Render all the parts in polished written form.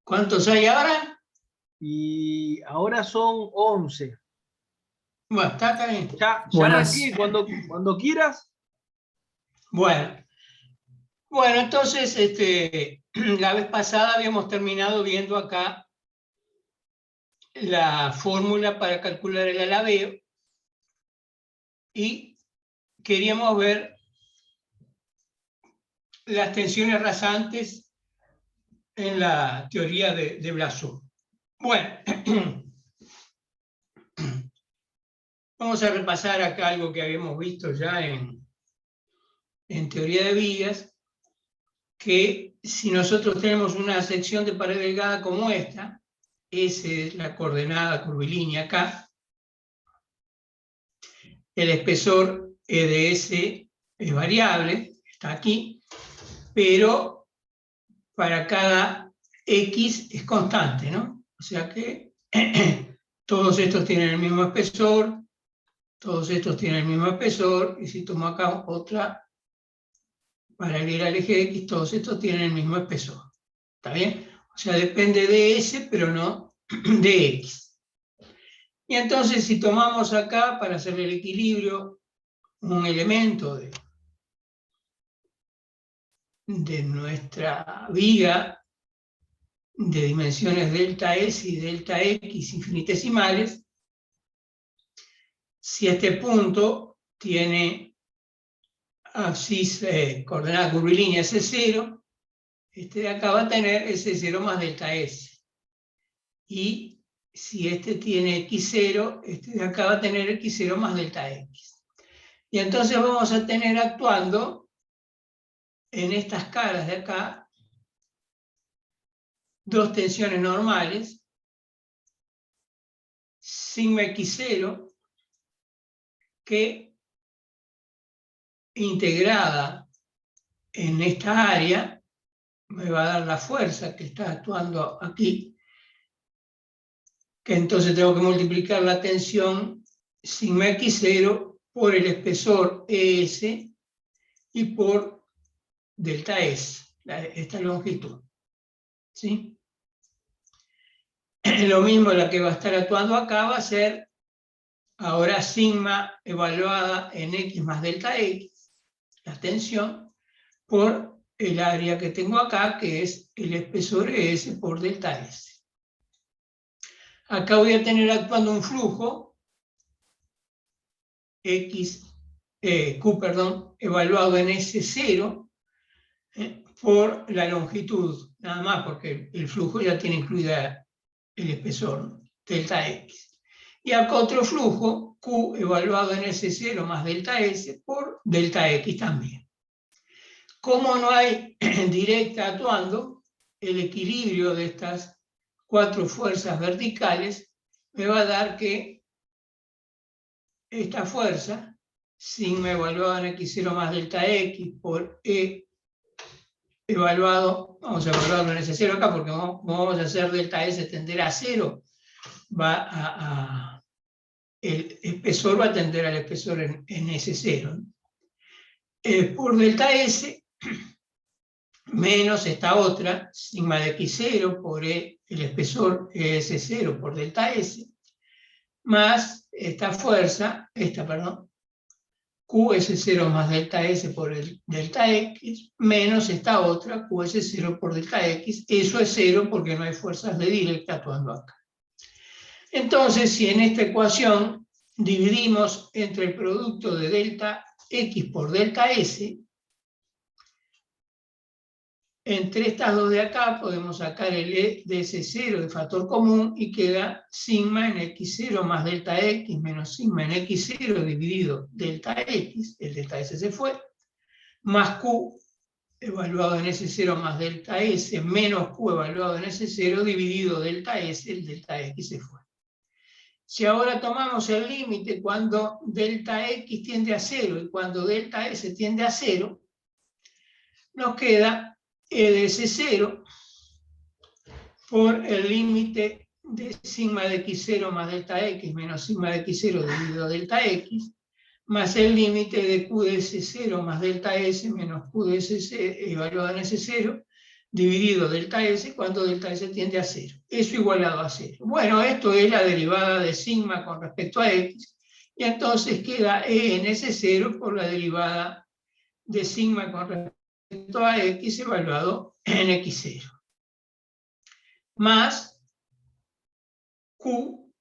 ¿Cuántos hay ahora? Y ahora son 11. Bueno, está bien. Ya Buenas. arranqué cuando quieras. Bueno, entonces la vez pasada habíamos terminado viendo acá la fórmula para calcular el alabeo y queríamos ver las tensiones rasantes en la teoría de Blasov. Bueno, vamos a repasar acá algo que habíamos visto ya en teoría de vigas, que si nosotros tenemos una sección de pared delgada como esta, S es la coordenada curvilínea acá, el espesor E de S es variable, está aquí, pero para cada X es constante, ¿no? O sea que todos estos tienen el mismo espesor, todos estos tienen el mismo espesor, y si tomo acá otra paralela al eje X, todos estos tienen el mismo espesor. ¿Está bien? O sea, depende de S, pero no de X. Y entonces, si tomamos acá, para hacer el equilibrio, un elemento de nuestra viga de dimensiones delta S y delta X infinitesimales, si este punto tiene abscis, coordenada curvilínea S0, este de acá va a tener S0 más delta S. Y si este tiene X0, este de acá va a tener X0 más delta X. Y entonces vamos a tener actuando en estas caras de acá dos tensiones normales, sigma X0, que integrada en esta área me va a dar la fuerza que está actuando aquí, que entonces tengo que multiplicar la tensión sigma X0 por el espesor ES y por delta S, esta longitud. ¿Sí? Lo mismo, la que va a estar actuando acá va a ser ahora sigma evaluada en X más delta X, la tensión, por el área que tengo acá, que es el espesor S por delta S. Acá voy a tener actuando un flujo Q, evaluado en S0 por la longitud, nada más, porque el flujo ya tiene incluida el espesor, delta X. Y acá otro flujo, Q, evaluado en S0 más delta S por delta X también. Como no hay directa actuando, el equilibrio de estas cuatro fuerzas verticales me va a dar que esta fuerza, sigma evaluada en X0 más delta X por E evaluado, vamos a evaluarlo en S0 acá, porque como vamos a hacer delta S tender a 0, el espesor va a tender al espesor en S0. Por delta S, menos esta otra, sigma de X0 por el espesor S0 por delta S, más esta fuerza, QS0 más delta S por el delta X, menos esta otra, QS0 por delta X. Eso es 0 porque no hay fuerzas de directa actuando acá. Entonces, si en esta ecuación dividimos entre el producto de delta X por delta S, entre estas dos de acá podemos sacar el E de S0 de factor común y queda sigma en X0 más delta X menos sigma en X0 dividido delta X, el delta S se fue, más Q evaluado en S0 más delta S menos Q evaluado en S0 dividido delta S, el delta X se fue. Si ahora tomamos el límite cuando delta X tiende a 0 y cuando delta S tiende a 0, nos queda E de S0 por el límite de sigma de X0 más delta X menos sigma de X0 dividido delta X, más el límite de Q de S0 más delta S menos Q de S0 evaluado en S0 dividido delta S cuando delta S tiende a 0. Eso igualado a 0. Bueno, esto es la derivada de sigma con respecto a X, y entonces queda E en S0 por la derivada de sigma con respecto a X evaluado en X0. Más Q,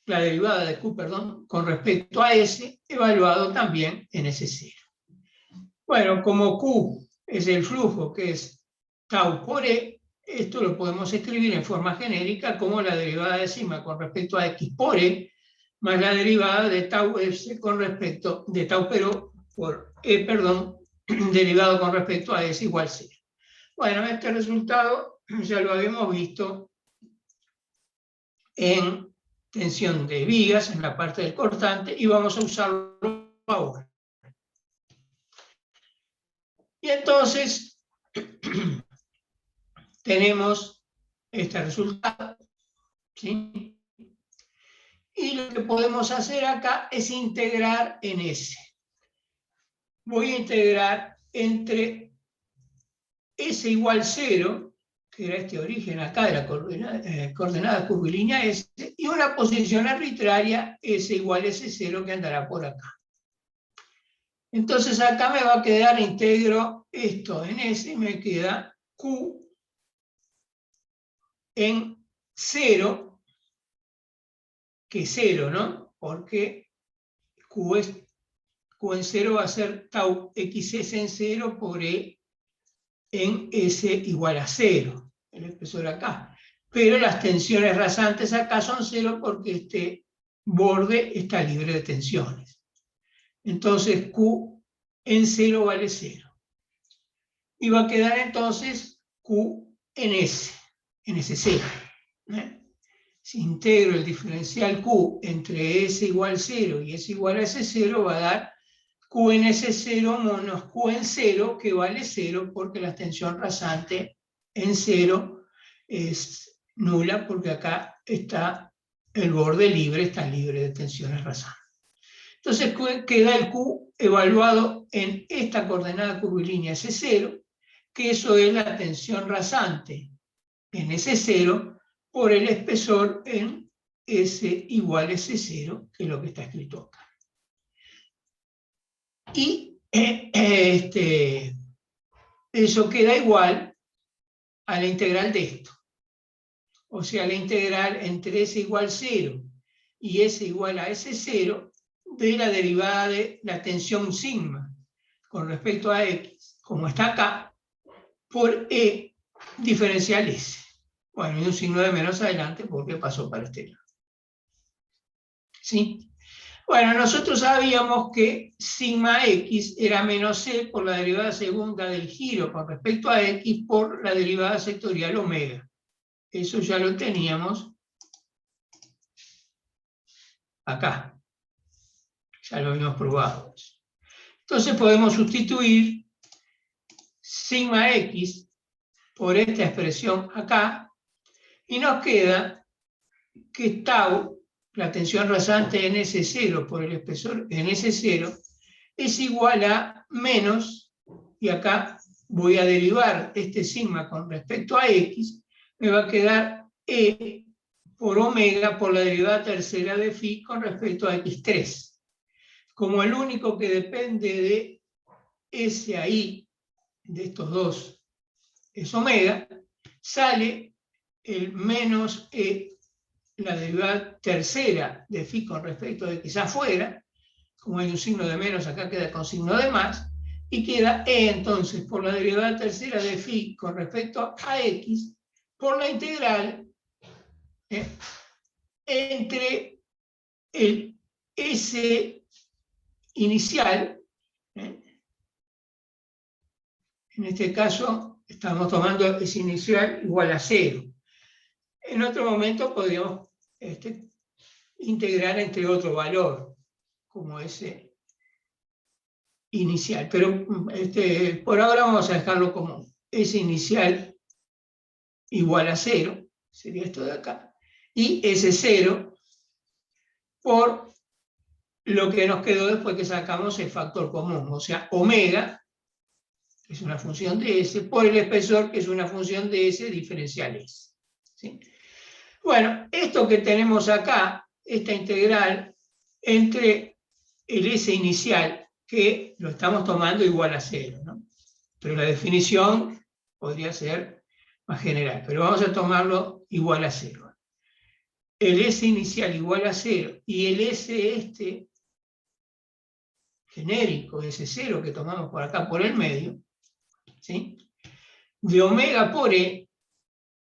la derivada de Q, perdón, con respecto a S evaluado también en S0. Bueno, como Q es el flujo que es tau por E, esto lo podemos escribir en forma genérica como la derivada de sigma con respecto a X por E, más la derivada de tau S con respecto, de tau pero por E, perdón, derivado con respecto a S igual 0. Bueno, este resultado ya lo habíamos visto en tensión de vigas, en la parte del cortante, y vamos a usarlo ahora. Y entonces tenemos este resultado, ¿sí? Y lo que podemos hacer acá es integrar en S. Voy a integrar entre S igual 0, que era este origen acá de la coordenada curvilínea S, y una posición arbitraria S igual S0 que andará por acá. Entonces acá me va a quedar, integro esto en S, y me queda Q en 0, que 0, ¿no? Porque Q en 0 va a ser tau XS en 0 por E en S igual a 0, el espesor acá. Pero las tensiones rasantes acá son 0 porque este borde está libre de tensiones. Entonces Q en 0 vale 0. Y va a quedar entonces Q en S0. Si integro el diferencial Q entre S igual 0 y S igual a S0, va a dar Q en S0 menos Q en 0, que vale 0 porque la tensión rasante en 0 es nula, porque acá está el borde libre, está libre de tensiones rasantes. Entonces queda el Q evaluado en esta coordenada curvilínea S0, que eso es la tensión rasante en S0 por el espesor en S igual a S0, que es lo que está escrito acá. Y eso queda igual a la integral de esto. O sea, la integral entre S igual 0 y S igual a S0 de la derivada de la tensión sigma con respecto a X, como está acá, por E diferencial S. Bueno, y un signo de menos adelante porque pasó para este lado. ¿Sí? Bueno, nosotros sabíamos que sigma X era menos C por la derivada segunda del giro con respecto a X por la derivada sectorial omega. Eso ya lo teníamos acá. Ya lo habíamos probado. Entonces podemos sustituir sigma X por esta expresión acá y nos queda que tau, la tensión rasante en S0 por el espesor en S0, es igual a menos, y acá voy a derivar este sigma con respecto a X, me va a quedar E por omega por la derivada tercera de phi con respecto a X3. Como el único que depende de S ahí, de estos dos, es omega, sale el menos E, la derivada tercera de phi con respecto a X afuera, como hay un signo de menos, acá queda con signo de más, y queda E entonces por la derivada tercera de phi con respecto a X, por la integral entre el S inicial, en este caso estamos tomando S inicial igual a 0. En otro momento podríamos integrar entre otro valor, como S inicial, pero por ahora vamos a dejarlo como S inicial igual a 0, sería esto de acá, y S0 por lo que nos quedó después que sacamos el factor común, o sea, omega que es una función de S, por el espesor, que es una función de S diferencial S. ¿Sí? Bueno, esto que tenemos acá, esta integral entre el S inicial, que lo estamos tomando igual a 0, ¿no? Pero la definición podría ser más general, pero vamos a tomarlo igual a 0. El S inicial igual a 0 y el S este genérico, S0 que tomamos por acá por el medio, ¿sí? De omega por E,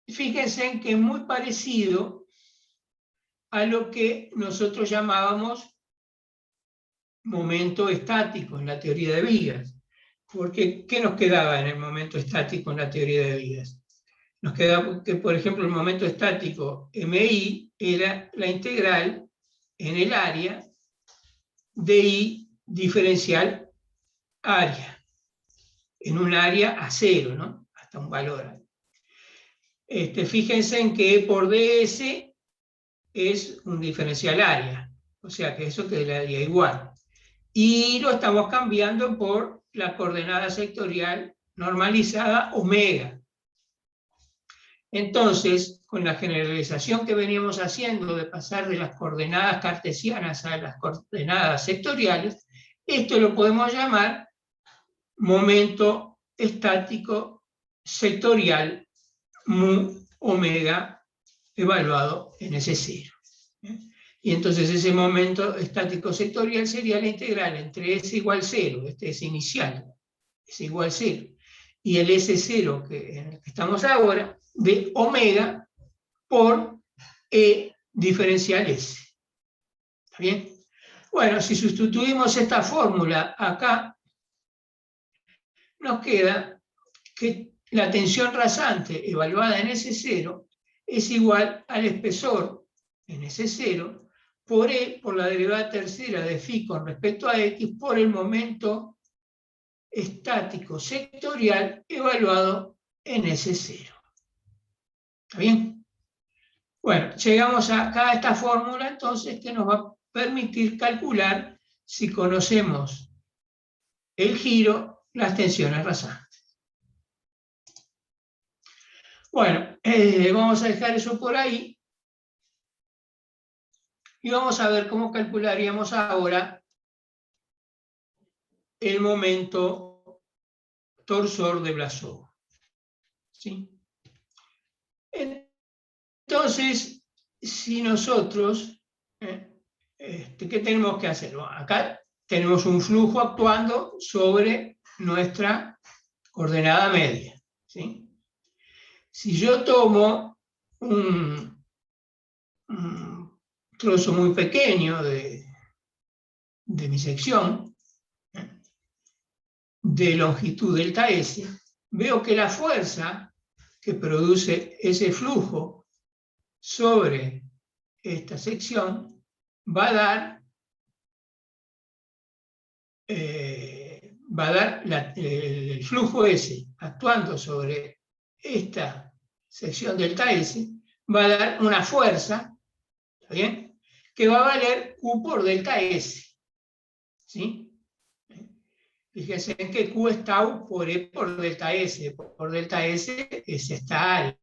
fíjense en que es muy parecido a lo que nosotros llamábamos momento estático en la teoría de vigas. Porque, ¿qué nos quedaba en el momento estático en la teoría de vigas? Nos quedaba que, por ejemplo, el momento estático MI era la integral en el área de I diferencial área, en un área a 0, ¿no? Hasta un valor. Fíjense en que E por ds es un diferencial área, o sea que eso quedaría igual. Y lo estamos cambiando por la coordenada sectorial normalizada omega. Entonces, con la generalización que veníamos haciendo de pasar de las coordenadas cartesianas a las coordenadas sectoriales, esto lo podemos llamar momento estático sectorial mu omega evaluado en S0. Y entonces ese momento estático sectorial sería la integral entre S igual 0, este es inicial, S igual 0, y el S0 en el que estamos ahora, de omega por E diferencial S. ¿Está bien? Bueno, si sustituimos esta fórmula acá, nos queda que la tensión rasante evaluada en S0 es igual al espesor en S0 por E por la derivada tercera de phi con respecto a X por el momento estático sectorial evaluado en S0. ¿Está bien? Bueno, llegamos acá a esta fórmula entonces que nos va a permitir calcular, si conocemos el giro, las tensiones rasantes. Bueno, vamos a dejar eso por ahí. Y vamos a ver cómo calcularíamos ahora el momento torsor de Blasov. ¿Sí? Entonces, si nosotros, ¿qué tenemos que hacer? Bueno, acá tenemos un flujo actuando sobre nuestra coordenada media. ¿Sí? Si yo tomo un trozo muy pequeño de mi sección, de longitud delta S, veo que la fuerza que produce ese flujo sobre esta sección va a dar el flujo S actuando sobre esta sección delta S, va a dar una fuerza, ¿está bien?, que va a valer Q por delta S. ¿Sí? Fíjense en que Q es tau por E por delta S. Por delta S es esta área.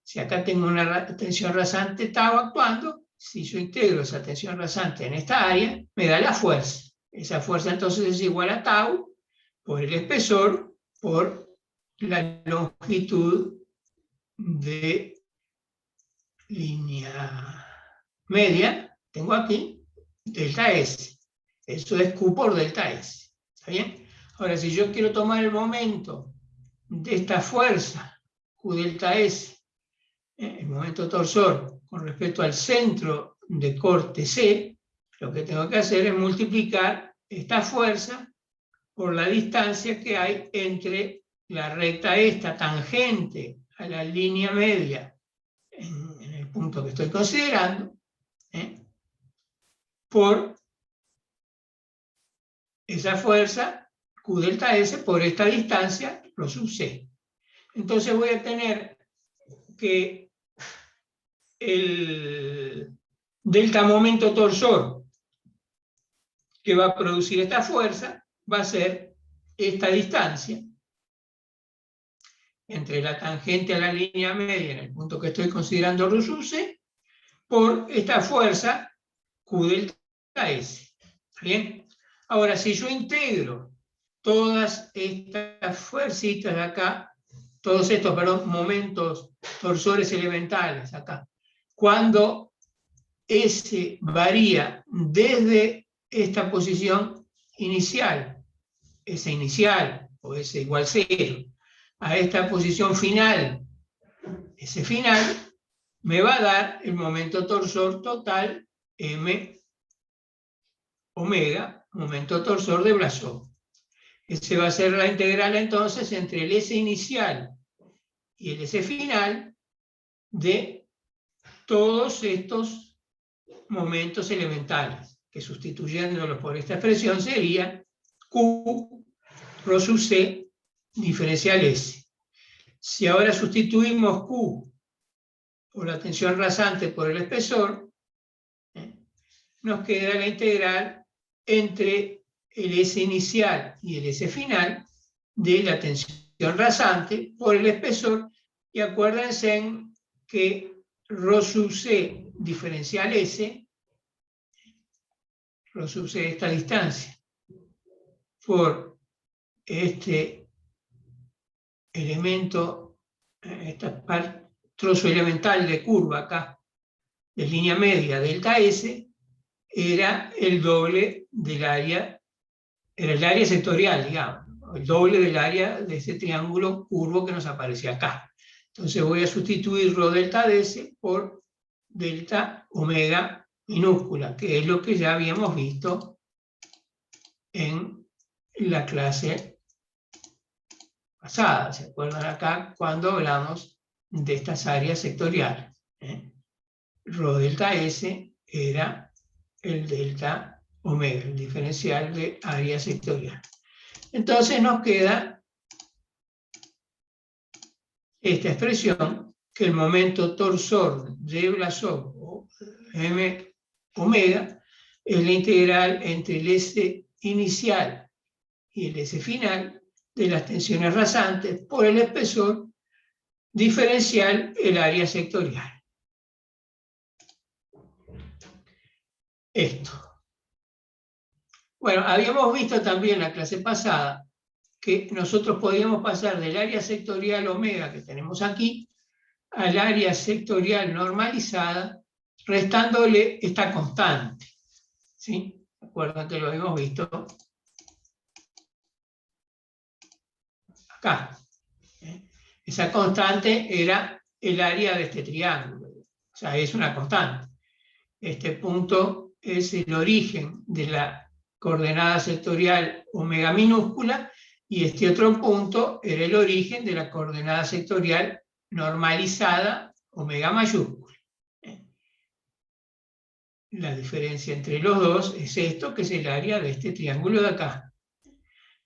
Si acá tengo una tensión rasante tau actuando, si yo integro esa tensión rasante en esta área, me da la fuerza. Esa fuerza entonces es igual a tau por el espesor por la longitud de línea media, tengo aquí, delta S. Eso es Q por delta S. ¿Está bien? Ahora, si yo quiero tomar el momento de esta fuerza, Q delta S, el momento torsor, con respecto al centro de corte C, lo que tengo que hacer es multiplicar esta fuerza por la distancia que hay entre la recta esta tangente a la línea media en el punto que estoy considerando, por esa fuerza Q delta S por esta distancia, lo sub C. Entonces voy a tener que el delta momento torsor que va a producir esta fuerza va a ser esta distancia, entre la tangente a la línea media en el punto que estoy considerando ρ sub c, por esta fuerza Q delta S. ¿Bien? Ahora, si yo integro todas estas fuercitas de acá, todos estos, perdón, momentos torsores elementales acá, cuando S varía desde esta posición inicial, S inicial o S igual 0, a esta posición final, S final, me va a dar el momento torsor total M omega, momento torsor de Blasov. Ese va a ser la integral entonces entre el S inicial y el S final de todos estos momentos elementales, que sustituyéndolos por esta expresión sería Q ρ sub C diferencial S. Si ahora sustituimos Q por la tensión rasante por el espesor, nos queda la integral entre el S inicial y el S final de la tensión rasante por el espesor, y acuérdense que ρ sub C diferencial S, ρ sub C de esta distancia, por este elemento, trozo elemental de curva acá, de línea media, delta S, era el doble del área, era el área sectorial, digamos, el doble del área de este triángulo curvo que nos aparece acá. Entonces voy a sustituir ρ delta de S por delta omega minúscula, que es lo que ya habíamos visto en la clase pasada. ¿Se acuerdan acá cuando hablamos de estas áreas sectoriales? Rho delta S era el delta omega, el diferencial de área sectorial. Entonces nos queda esta expresión, que el momento torsor de Blasov, o M omega, es la integral entre el S inicial y el S final de las tensiones rasantes por el espesor diferencial el área sectorial. Esto. Bueno, habíamos visto también en la clase pasada que nosotros podíamos pasar del área sectorial omega que tenemos aquí al área sectorial normalizada restándole esta constante. ¿Sí? Recuerdan que lo habíamos visto acá. Esa constante era el área de este triángulo. O sea, es una constante. Este punto es el origen de la coordenada sectorial omega minúscula, y este otro punto era el origen de la coordenada sectorial normalizada omega mayúscula. La diferencia entre los dos es esto, que es el área de este triángulo de acá.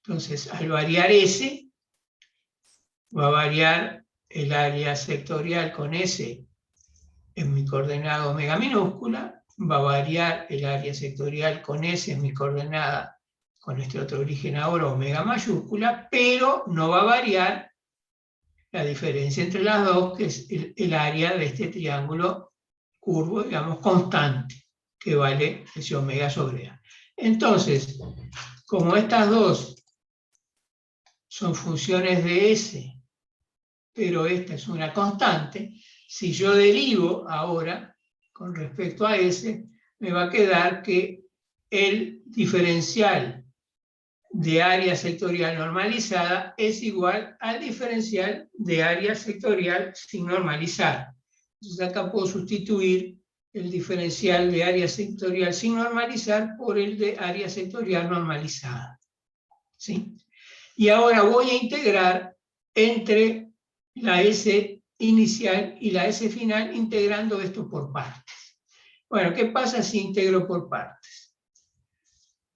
Entonces, al variar S, va a variar el área sectorial con S en mi coordenada omega minúscula, va a variar el área sectorial con S en mi coordenada, con este otro origen ahora, omega mayúscula, pero no va a variar la diferencia entre las dos, que es el área de este triángulo curvo, digamos, constante, que vale ese omega sobre A. Entonces, como estas dos son funciones de S, pero esta es una constante, si yo derivo ahora con respecto a S, me va a quedar que el diferencial de área sectorial normalizada es igual al diferencial de área sectorial sin normalizar. Entonces acá puedo sustituir el diferencial de área sectorial sin normalizar por el de área sectorial normalizada. ¿Sí? Y ahora voy a integrar entre la S inicial y la S final, integrando esto por partes. Bueno, ¿qué pasa si integro por partes?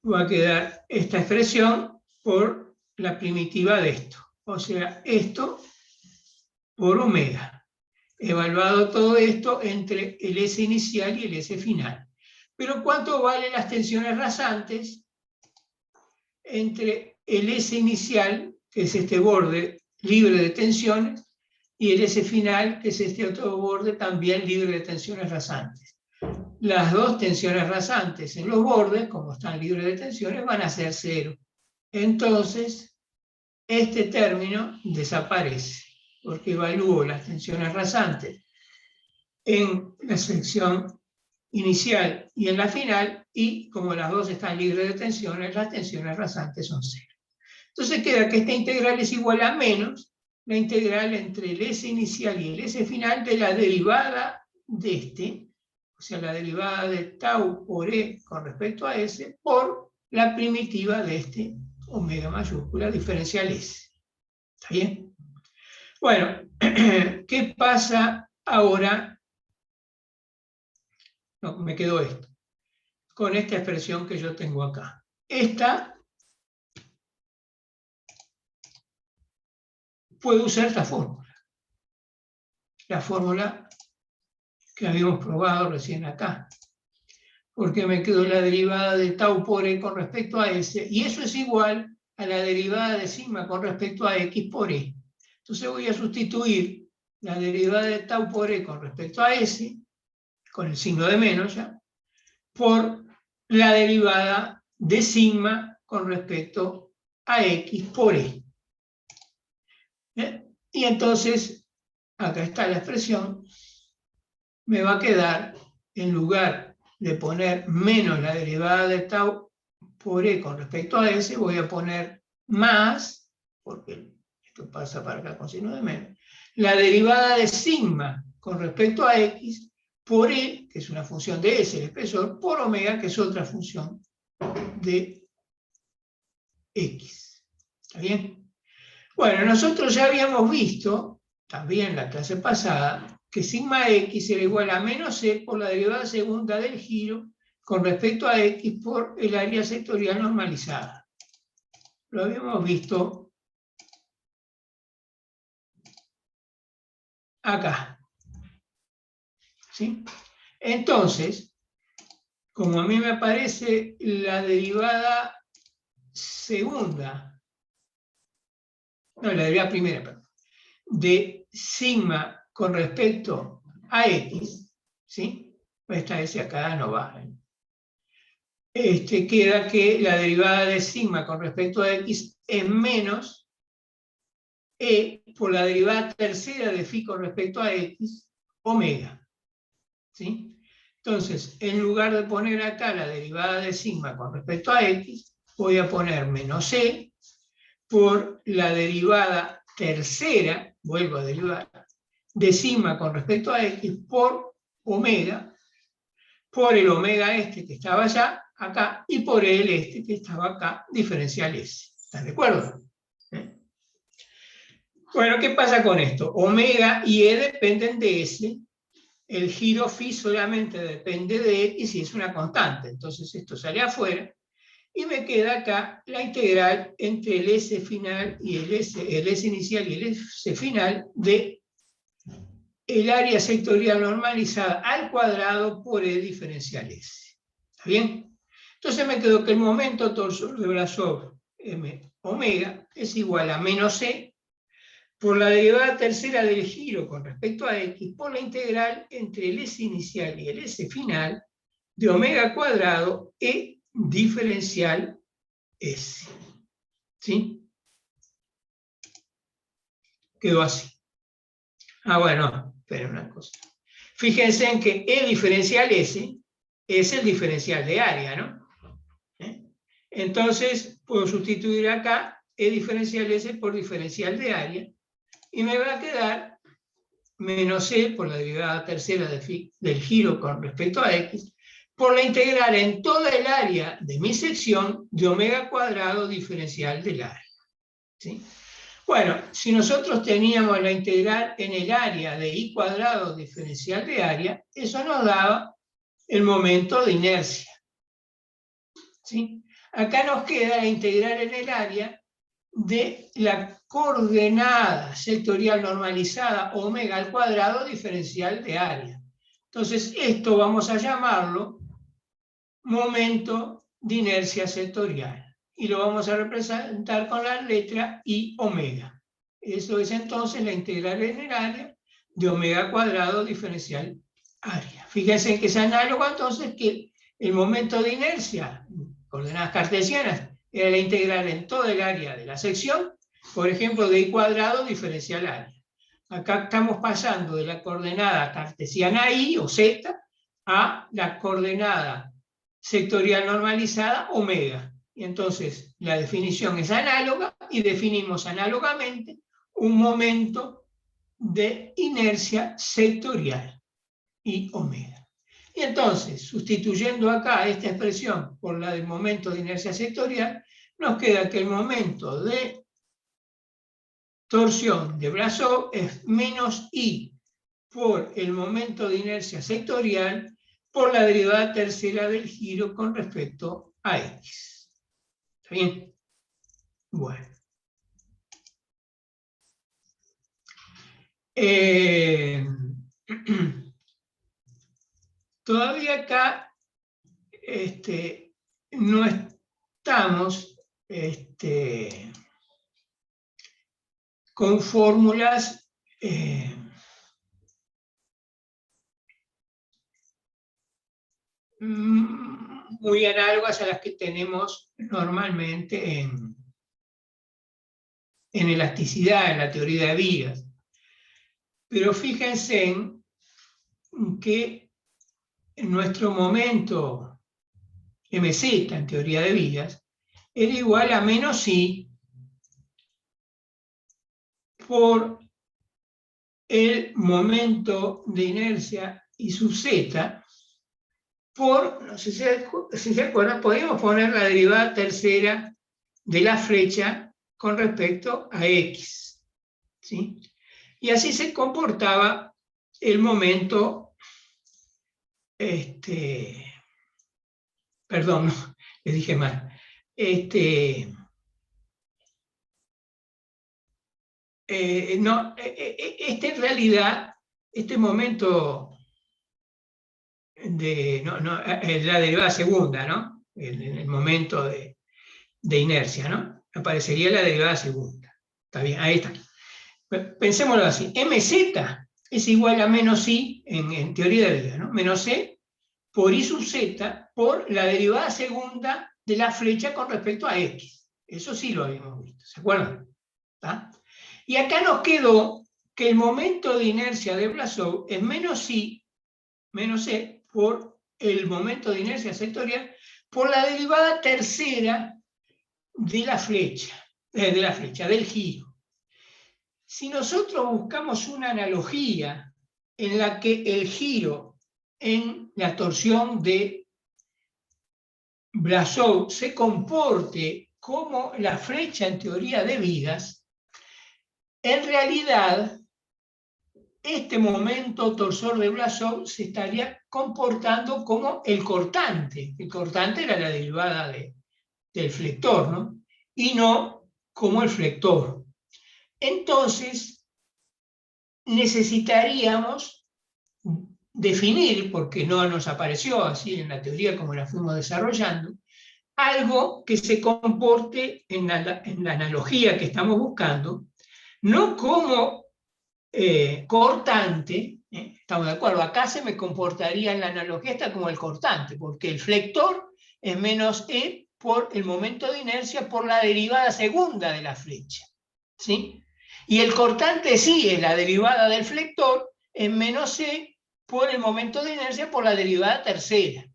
Va a quedar esta expresión por la primitiva de esto. O sea, esto por omega. Evaluado todo esto entre el S inicial y el S final. Pero ¿cuánto valen las tensiones rasantes entre el S inicial, que es este borde libre de tensiones, y el S final, que es este otro borde también libre de tensiones rasantes. Las dos tensiones rasantes en los bordes, como están libres de tensiones, van a ser 0. Entonces, este término desaparece, porque evalúo las tensiones rasantes en la sección inicial y en la final, y como las dos están libres de tensiones, las tensiones rasantes son 0. Entonces queda que esta integral es igual a menos la integral entre el S inicial y el S final de la derivada de este, o sea, la derivada de tau por E con respecto a S, por la primitiva de este omega mayúscula diferencial S. ¿Está bien? Bueno, ¿qué pasa ahora? No, me quedó esto, con esta expresión que yo tengo acá. Esta puedo usar esta fórmula. La fórmula que habíamos probado recién acá. Porque me quedó la derivada de tau por E con respecto a S, y eso es igual a la derivada de sigma con respecto a X por E. Entonces voy a sustituir la derivada de tau por E con respecto a S, con el signo de menos ya, por la derivada de sigma con respecto a X por E. Y entonces, acá está la expresión, me va a quedar, en lugar de poner menos la derivada de tau por E con respecto a S, voy a poner más, porque esto pasa para acá con signo de menos, la derivada de sigma con respecto a X por E, que es una función de S, el espesor, por omega, que es otra función de X. ¿Está bien? Bueno, nosotros ya habíamos visto, también en la clase pasada, que sigma X era igual a menos C por la derivada segunda del giro con respecto a X por el área sectorial normalizada. Lo habíamos visto acá. ¿Sí? Entonces, como a mí me aparece la derivada segunda, no, la derivada primera, perdón, de sigma con respecto a X, ¿sí? Esta S acá no va. Queda que la derivada de sigma con respecto a X es menos E por la derivada tercera de phi con respecto a X, omega. ¿Sí? Entonces, en lugar de poner acá la derivada de sigma con respecto a X, voy a poner menos E por la derivada tercera, vuelvo a derivar, de sigma con respecto a X por omega, por el omega este que estaba allá, acá, y por el este que estaba acá, diferencial S. ¿Están de acuerdo? Bueno, ¿qué pasa con esto? Omega y E dependen de S, el giro phi solamente depende de X y es una constante, entonces esto sale afuera, y me queda acá la integral entre el S final y el S inicial y el S final de el área sectorial normalizada al cuadrado por E diferencial S. ¿Está bien? Entonces me quedó que el momento torsor de Blasov M omega es igual a menos E por la derivada tercera del giro con respecto a X por la integral entre el S inicial y el S final de omega cuadrado E diferencial S. ¿Sí? Quedó así. Ah, bueno, esperen una cosa. Fíjense en que E diferencial S es el diferencial de área, ¿no? Entonces, puedo sustituir acá E diferencial S por diferencial de área, y me va a quedar menos E por la derivada tercera del giro con respecto a X, por la integral en toda el área de mi sección de omega cuadrado diferencial del área. ¿Sí? Bueno, si nosotros teníamos la integral en el área de I cuadrado diferencial de área, eso nos daba el momento de inercia. ¿Sí? Acá nos queda la integral en el área de la coordenada sectorial normalizada omega al cuadrado diferencial de área. Entonces, esto vamos a llamarlo momento de inercia sectorial. Y lo vamos a representar con la letra I omega. Eso es entonces la integral en el área de omega cuadrado diferencial área. Fíjense que es análogo entonces que el momento de inercia, coordenadas cartesianas, era la integral en todo el área de la sección, por ejemplo, de I cuadrado diferencial área. Acá estamos pasando de la coordenada cartesiana I o Z a la coordenada sectorial normalizada omega. Y entonces la definición es análoga y definimos análogamente un momento de inercia sectorial y omega. Y entonces, sustituyendo acá esta expresión por la del momento de inercia sectorial, nos queda que el momento de torsión de Blasov es menos I por el momento de inercia sectorial por la derivada tercera del giro con respecto a X. ¿Está bien? Bueno. Todavía acá no estamos con fórmulas muy análogas a las que tenemos normalmente en elasticidad, en la teoría de vías. Pero fíjense en que nuestro momento mz en teoría de vías era igual a menos I por el momento de inercia I sub z por, no sé si se acuerdan, podemos poner la derivada tercera de la flecha con respecto a X. ¿Sí? Y así se comportaba el momento, perdón, no, les dije mal, no, en realidad, este momento de, la derivada segunda, ¿no? El momento de inercia, ¿no? Aparecería la derivada segunda. Está bien, ahí está. Pensémoslo así, mz es igual a menos I en teoría de vida, ¿no? Menos C por I sub z por la derivada segunda de la flecha con respecto a X. Eso sí lo habíamos visto, ¿se acuerdan? ¿Está? Y acá nos quedó que el momento de inercia de Blasov es menos I, menos C, por el momento de inercia sectorial, por la derivada tercera de la flecha, del giro. Si nosotros buscamos una analogía en la que el giro en la torsión de Blasov se comporte como la flecha en teoría de vigas, en realidad este momento torsor de Blasov se estaría comportando como el cortante. El cortante era la derivada del flector, ¿no? Y no como el flector. Entonces, necesitaríamos definir, porque no nos apareció así en la teoría como la fuimos desarrollando, algo que se comporte en la analogía que estamos buscando, no como cortante, estamos de acuerdo, acá se me comportaría en la analogía esta como el cortante, porque el flector es menos E por el momento de inercia por la derivada segunda de la flecha, ¿sí? Y el cortante sí es la derivada del flector, es menos C por el momento de inercia por la derivada tercera.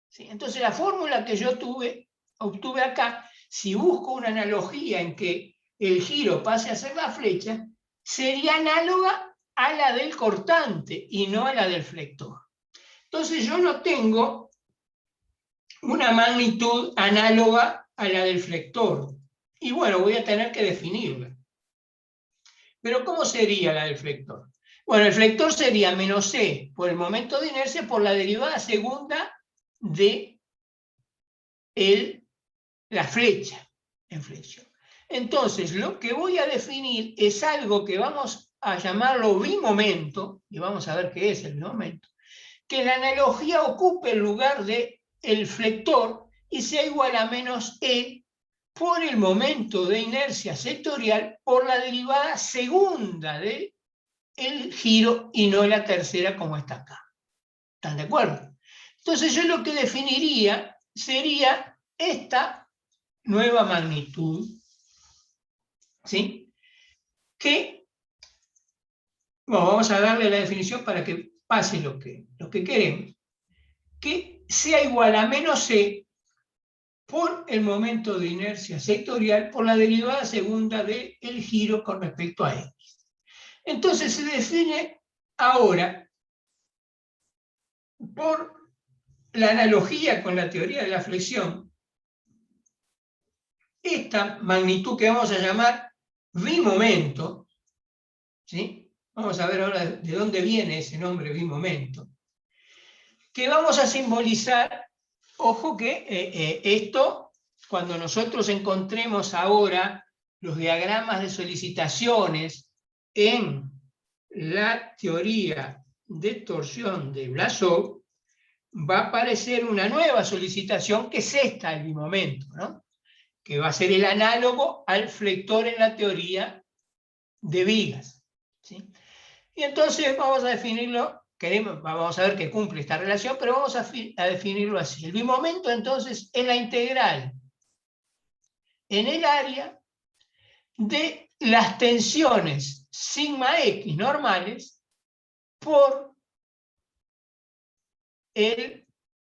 ¿Sí? Entonces la fórmula que yo obtuve acá, si busco una analogía en que el giro pase a ser la flecha, sería análoga a la del cortante y no a la del flector. Entonces yo no tengo una magnitud análoga a la del flector. Y bueno, voy a tener que definirla. Pero ¿cómo sería la del flector? Bueno, el flector sería menos C por el momento de inercia por la derivada segunda de la flecha en flexión. Entonces, lo que voy a definir es algo que vamos a llamarlo bimomento, y vamos a ver qué es el bimomento, que la analogía ocupe el lugar del flector y sea igual a menos E por el momento de inercia sectorial por la derivada segunda del giro y no la tercera como está acá. ¿Están de acuerdo? Entonces yo lo que definiría sería esta nueva magnitud, ¿sí? Que, bueno, vamos a darle la definición para que pase lo que queremos, que sea igual a menos C por el momento de inercia sectorial por la derivada segunda del giro con respecto a X. Entonces se define ahora por la analogía con la teoría de la flexión esta magnitud que vamos a llamar bimomento, ¿sí? Vamos a ver ahora de dónde viene ese nombre bimomento, que vamos a simbolizar, ojo que esto, cuando nosotros encontremos ahora los diagramas de solicitaciones en la teoría de torsión de Blasov, va a aparecer una nueva solicitación que es esta, el bimomento, ¿no? Que va a ser el análogo al flector en la teoría de vigas, ¿sí? Y entonces vamos a definirlo, vamos a ver que cumple esta relación, pero vamos a definirlo así. El bimomento entonces es la integral en el área de las tensiones sigma X normales por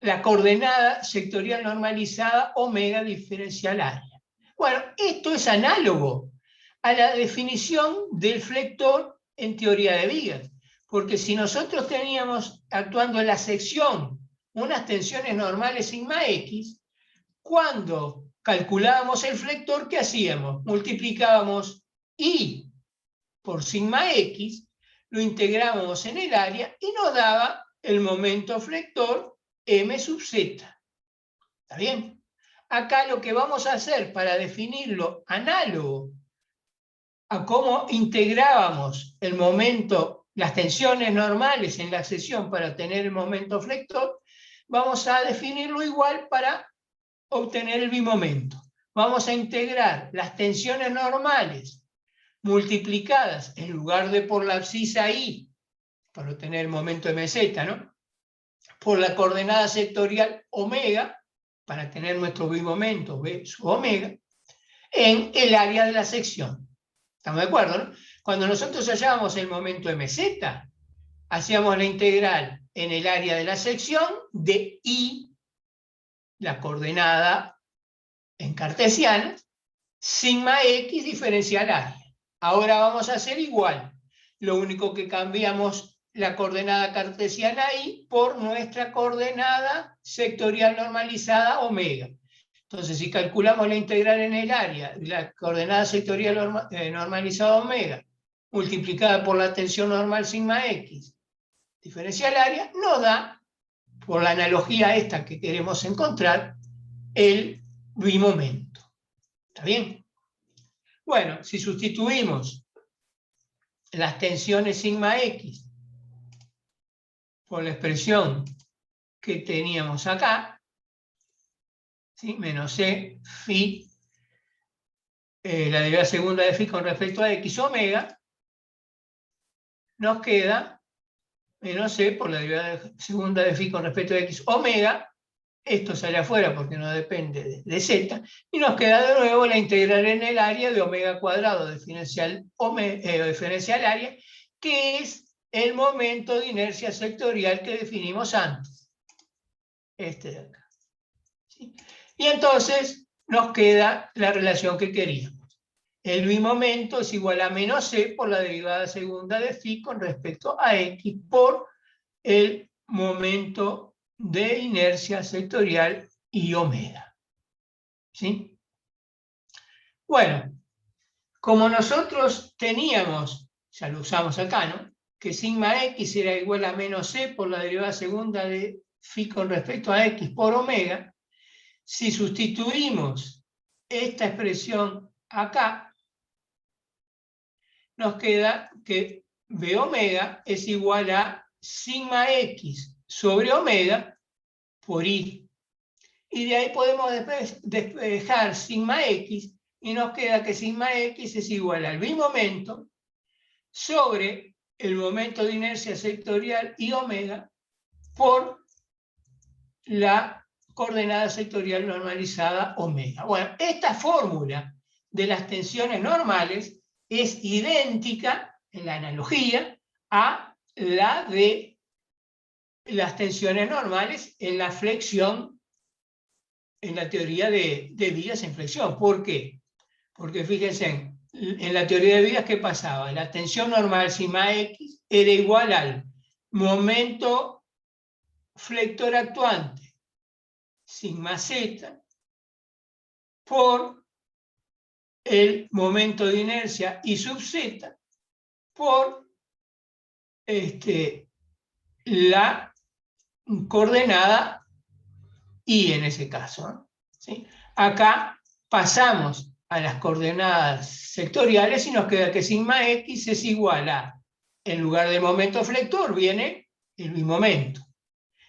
la coordenada sectorial normalizada omega diferencial área. Bueno, esto es análogo a la definición del flector en teoría de vigas, porque si nosotros teníamos actuando en la sección unas tensiones normales sigma X, cuando calculábamos el flector, ¿qué hacíamos? Multiplicábamos I por sigma X, lo integrábamos en el área y nos daba el momento flector M sub Z. ¿Está bien? Acá lo que vamos a hacer para definirlo análogo a cómo integrábamos el momento, las tensiones normales en la sección para obtener el momento flector, vamos a definirlo igual para obtener el bimomento. Vamos a integrar las tensiones normales multiplicadas en lugar de por la abscisa I, para obtener el momento MZ, ¿no? Por la coordenada sectorial omega, para tener nuestro bimomento B sub omega, en el área de la sección. ¿Estamos de acuerdo, no? Cuando nosotros hallábamos el momento MZ, hacíamos la integral en el área de la sección de I, la coordenada en cartesiana, sigma X diferencial área. Ahora vamos a hacer igual. Lo único que cambiamos la coordenada cartesiana I por nuestra coordenada sectorial normalizada omega. Entonces, si calculamos la integral en el área, la coordenada sectorial normalizada omega, multiplicada por la tensión normal sigma X, diferencial área, nos da, por la analogía esta que queremos encontrar, el bimomento. ¿Está bien? Bueno, si sustituimos las tensiones sigma X por la expresión que teníamos acá, ¿sí? Menos C, phi, la derivada segunda de phi con respecto a X omega, nos queda menos C por la derivada segunda de phi con respecto a X omega, esto sale afuera porque no depende de Z, y nos queda de nuevo la integral en el área de omega cuadrado diferencial área, que es el momento de inercia sectorial que definimos antes. Este de acá. ¿Sí? Y entonces nos queda la relación que queríamos. El bimomento es igual a menos C por la derivada segunda de phi con respecto a X por el momento de inercia sectorial y omega. ¿Sí? Bueno, como nosotros teníamos, ya lo usamos acá, ¿no? Que sigma X era igual a menos C por la derivada segunda de phi con respecto a X por omega, si sustituimos esta expresión acá, nos queda que B omega es igual a sigma X sobre omega por I. y de ahí podemos despejar sigma x, y nos queda que sigma x es igual al bimomento sobre el momento de inercia sectorial y omega por la coordenada sectorial normalizada omega. Bueno, esta fórmula de las tensiones normales es idéntica en la analogía a la de las tensiones normales en la flexión, en la teoría de vías en flexión. ¿Por qué? Porque fíjense, en la teoría de vías, ¿qué pasaba? La tensión normal sigma x era igual al momento flector actuante sigma z por el momento de inercia y sub z por la coordenada y en ese caso, ¿no? ¿Sí? Acá pasamos a las coordenadas sectoriales y nos queda que sigma x es igual a, en lugar del momento flector viene el bimomento.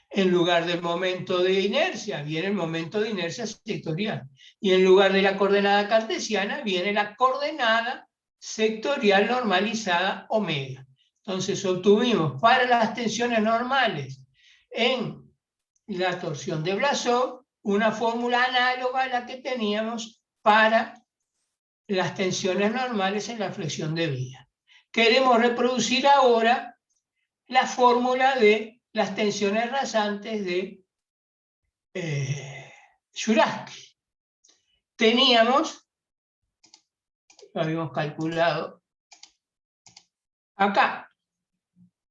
En lugar del momento de inercia, viene el momento de inercia sectorial. Y en lugar de la coordenada cartesiana, viene la coordenada sectorial normalizada omega. Entonces obtuvimos para las tensiones normales en la torsión de Blasov una fórmula análoga a la que teníamos para las tensiones normales en la flexión de vía. Queremos reproducir ahora la fórmula de las tensiones rasantes de Djuravsky. Teníamos, lo habíamos calculado acá,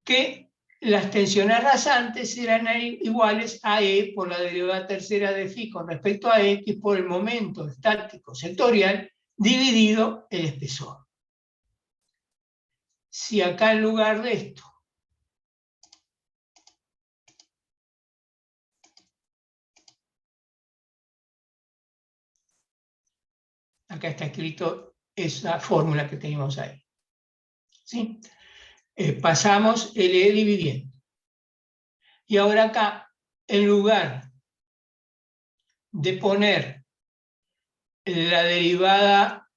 que las tensiones rasantes eran iguales a E por la derivada tercera de phi con respecto a X por el momento estático sectorial dividido el espesor. Si acá en lugar de esto acá está escrito esa fórmula que teníamos ahí. ¿Sí? Pasamos el E dividiendo. Y ahora acá, en lugar de poner la derivada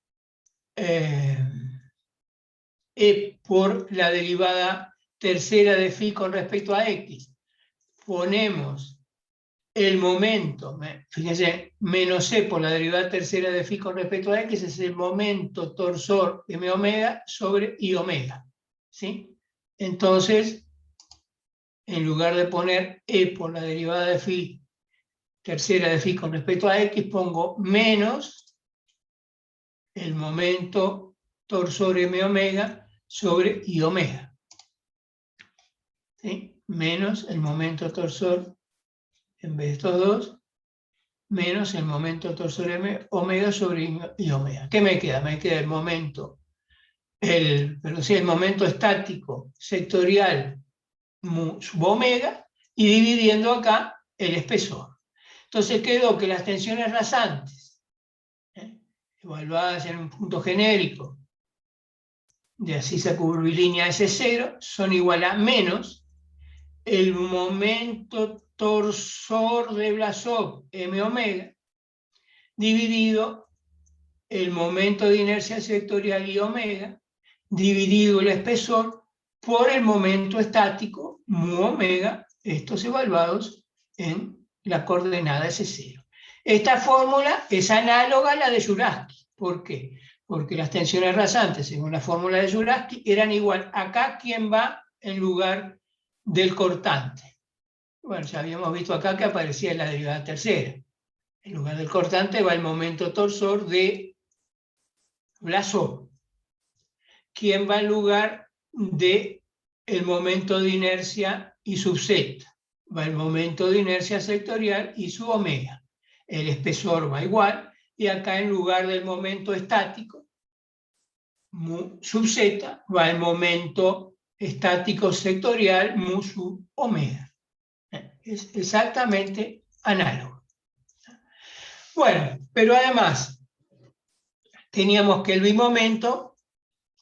E por la derivada tercera de phi con respecto a X, ponemos el momento, fíjense, menos E por la derivada tercera de phi con respecto a X es el momento torsor m omega sobre I omega. ¿Sí? Entonces, en lugar de poner E por la derivada de phi tercera de phi con respecto a X, pongo menos el momento torsor m omega sobre I omega. ¿Sí? Menos el momento torsor, en vez de estos dos, menos el momento torsor m omega sobre I omega. ¿Qué me queda? Me queda el momento, el momento estático sectorial mu sub omega y dividiendo acá el espesor. Entonces quedó que las tensiones rasantes, evaluadas en un punto genérico de ascisa curvilínea S0, son igual a menos el momento torsor de Blasov m omega dividido el momento de inercia sectorial I omega dividido el espesor por el momento estático mu omega, estos evaluados en la coordenada S0. Esta fórmula es análoga a la de Djuravsky. ¿Por qué? Porque las tensiones rasantes, según la fórmula de Djuravsky, eran igual. Acá, ¿quién va en lugar del cortante? Bueno, ya habíamos visto acá que aparecía la derivada tercera. En lugar del cortante va el momento torsor de Blasov. ¿Quién va en lugar del momento de inercia y sub z? Va el momento de inercia sectorial y su omega. El espesor va igual, y acá en lugar del momento estático, mu sub z, va el momento estático sectorial, mu sub omega. Es exactamente análogo. Bueno, pero además, teníamos que el bimomento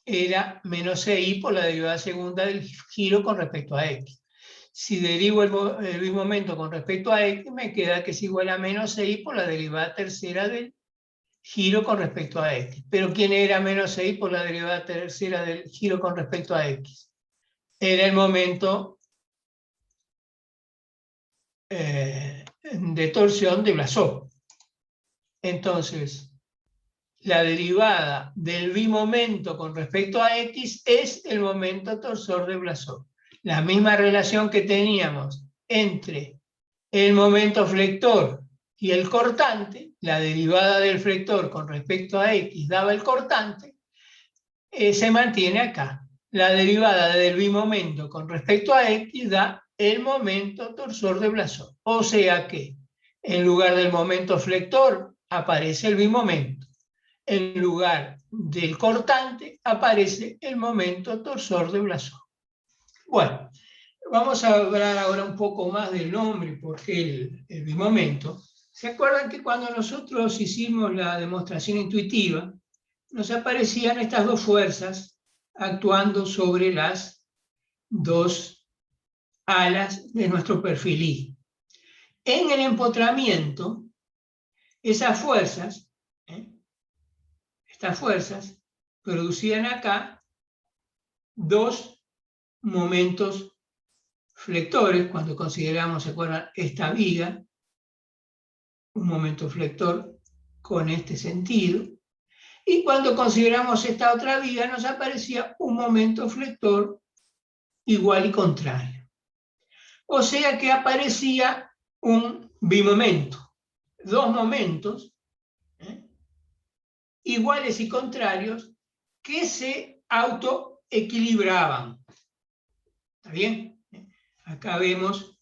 era menos EI por la derivada segunda del giro con respecto a X. si derivo el bimomento con respecto a X, me queda que es igual a menos 6 por la derivada tercera del giro con respecto a X. Pero ¿quién era menos 6 por la derivada tercera del giro con respecto a X? Era el momento de torsión de Blasov. Entonces, la derivada del bimomento con respecto a X es el momento torsor de Blasov. La misma relación que teníamos entre el momento flector y el cortante, la derivada del flector con respecto a X daba el cortante, se mantiene acá. La derivada del bimomento con respecto a X da el momento torsor de Blasov. O sea que en lugar del momento flector aparece el bimomento. En lugar del cortante aparece el momento torsor de Blasov. Bueno, vamos a hablar ahora un poco más del nombre, porque el bimomento. ¿Se acuerdan que cuando nosotros hicimos la demostración intuitiva, nos aparecían estas dos fuerzas actuando sobre las dos alas de nuestro perfil I? En el empotramiento, esas fuerzas, estas fuerzas, producían acá dos momentos flectores. Cuando consideramos, ¿se acuerdan? Esta viga, un momento flector con este sentido, y cuando consideramos esta otra viga nos aparecía un momento flector igual y contrario. O sea que aparecía un bimomento, dos momentos iguales y contrarios que se autoequilibraban. ¿Está bien? Acá vemos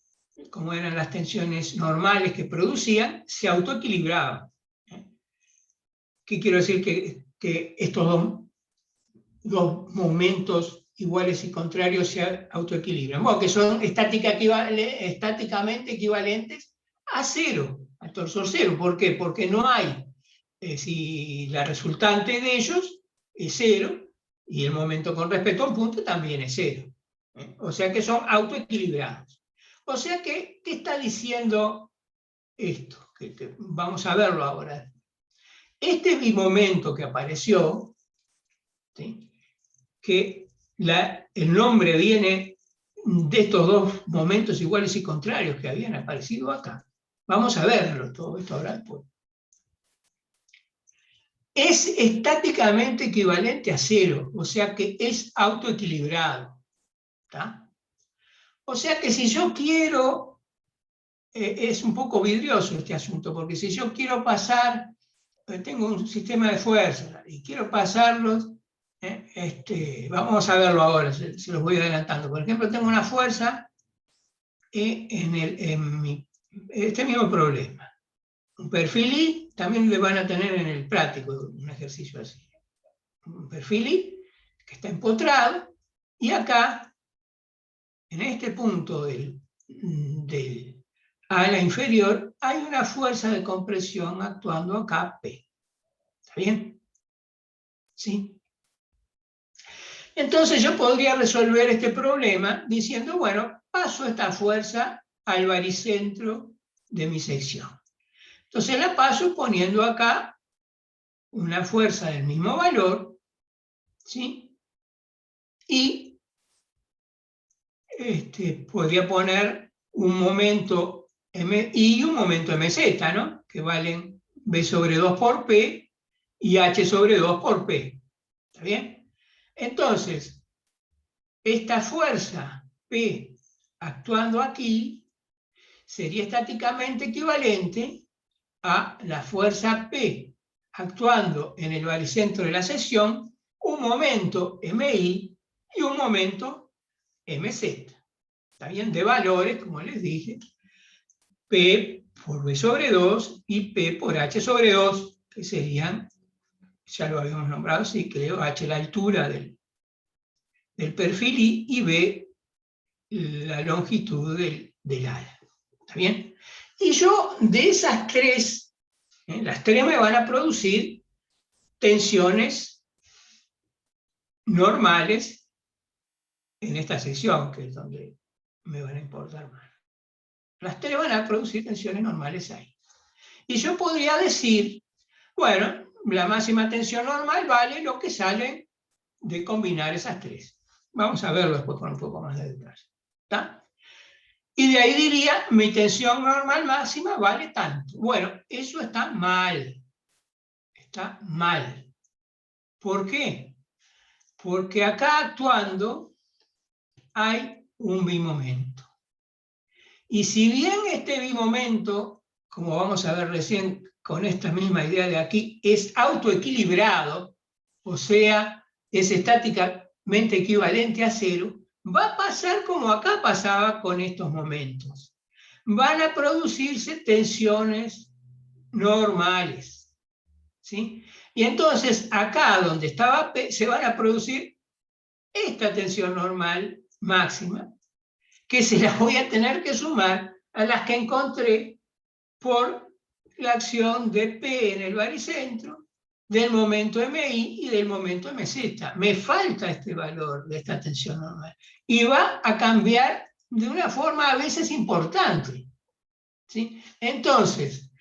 cómo eran las tensiones normales que producían, se autoequilibraban. ¿Qué quiero decir? Que estos dos momentos iguales y contrarios se autoequilibran. Bueno, que son estáticamente equivalentes a cero, al torsor cero. ¿Por qué? Porque no hay, si la resultante de ellos es cero, y el momento con respecto a un punto también es cero. O sea que son autoequilibrados. O sea que, ¿qué está diciendo esto? Que vamos a verlo ahora. Este bimomento que apareció, ¿sí? Que el nombre viene de estos dos momentos iguales y contrarios que habían aparecido acá. Vamos a verlo todo esto ahora después. Es estáticamente equivalente a cero, o sea que es autoequilibrado. ¿Está? O sea que si yo quiero, es un poco vidrioso este asunto, porque si yo quiero pasar, tengo un sistema de fuerzas y quiero pasarlos, vamos a verlo ahora, se los voy adelantando. Por ejemplo, tengo una fuerza en este mismo problema. Un perfil I, también le van a tener en el práctico un ejercicio así. Un perfil I que está empotrado, y acá, en este punto del ala inferior, hay una fuerza de compresión actuando acá, P. ¿Está bien? ¿Sí? Entonces yo podría resolver este problema diciendo, bueno, paso esta fuerza al baricentro de mi sección. Entonces la paso poniendo acá una fuerza del mismo valor, ¿sí? Y podría poner un momento M y un momento MZ, ¿no? Que valen B sobre 2 por P y H sobre 2 por P. ¿Está bien? Entonces, esta fuerza P actuando aquí sería estáticamente equivalente a la fuerza P actuando en el baricentro de la sección, un momento MI y un momento MZ. ¿Está bien? De valores, como les dije, P por B sobre 2 y P por H sobre 2, que serían, ya lo habíamos nombrado, sí, creo, H la altura del perfil I y B la longitud del ala. ¿Está bien? Y yo de esas tres, las tres me van a producir tensiones normales en esta sección, que es donde me van a importar más. Las tres van a producir tensiones normales ahí. Y yo podría decir, bueno, la máxima tensión normal vale lo que sale de combinar esas tres. Vamos a verlo después con un poco más de detalle. ¿Está? Y de ahí diría, mi tensión normal máxima vale tanto. Bueno, eso está mal. Está mal. ¿Por qué? Porque acá actuando hay un bimomento. Y si bien este bimomento, como vamos a ver recién con esta misma idea de aquí, es autoequilibrado, o sea, es estáticamente equivalente a cero, va a pasar como acá pasaba con estos momentos. Van a producirse tensiones normales, ¿sí? Y entonces acá donde estaba P, se van a producir esta tensión normal máxima, que se las voy a tener que sumar a las que encontré por la acción de P en el baricentro, del momento MI y del momento MZ. Me falta este valor de esta tensión normal. Y va a cambiar de una forma a veces importante, ¿sí? Entonces,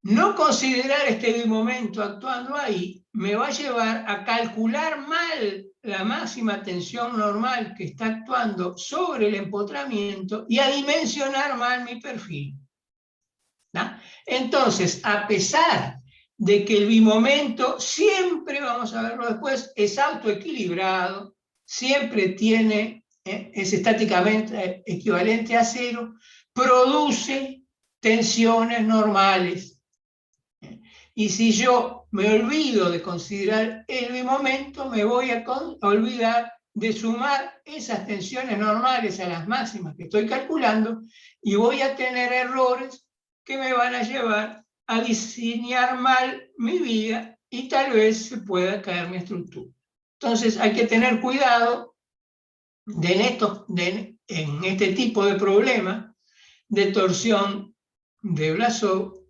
no considerar este bimomento actuando ahí me va a llevar a calcular mal la máxima tensión normal que está actuando sobre el empotramiento y a dimensionar mal mi perfil. ¿No? Entonces, a pesar de que el bimomento siempre, vamos a verlo después, es autoequilibrado, siempre tiene, es estáticamente equivalente a cero, produce tensiones normales. Y si yo me olvido de considerar el bimomento, me voy a olvidar de sumar esas tensiones normales a las máximas que estoy calculando y voy a tener errores que me van a llevar a diseñar mal mi vida y tal vez se pueda caer mi estructura. Entonces hay que tener cuidado en este tipo de problemas de torsión de Blasov,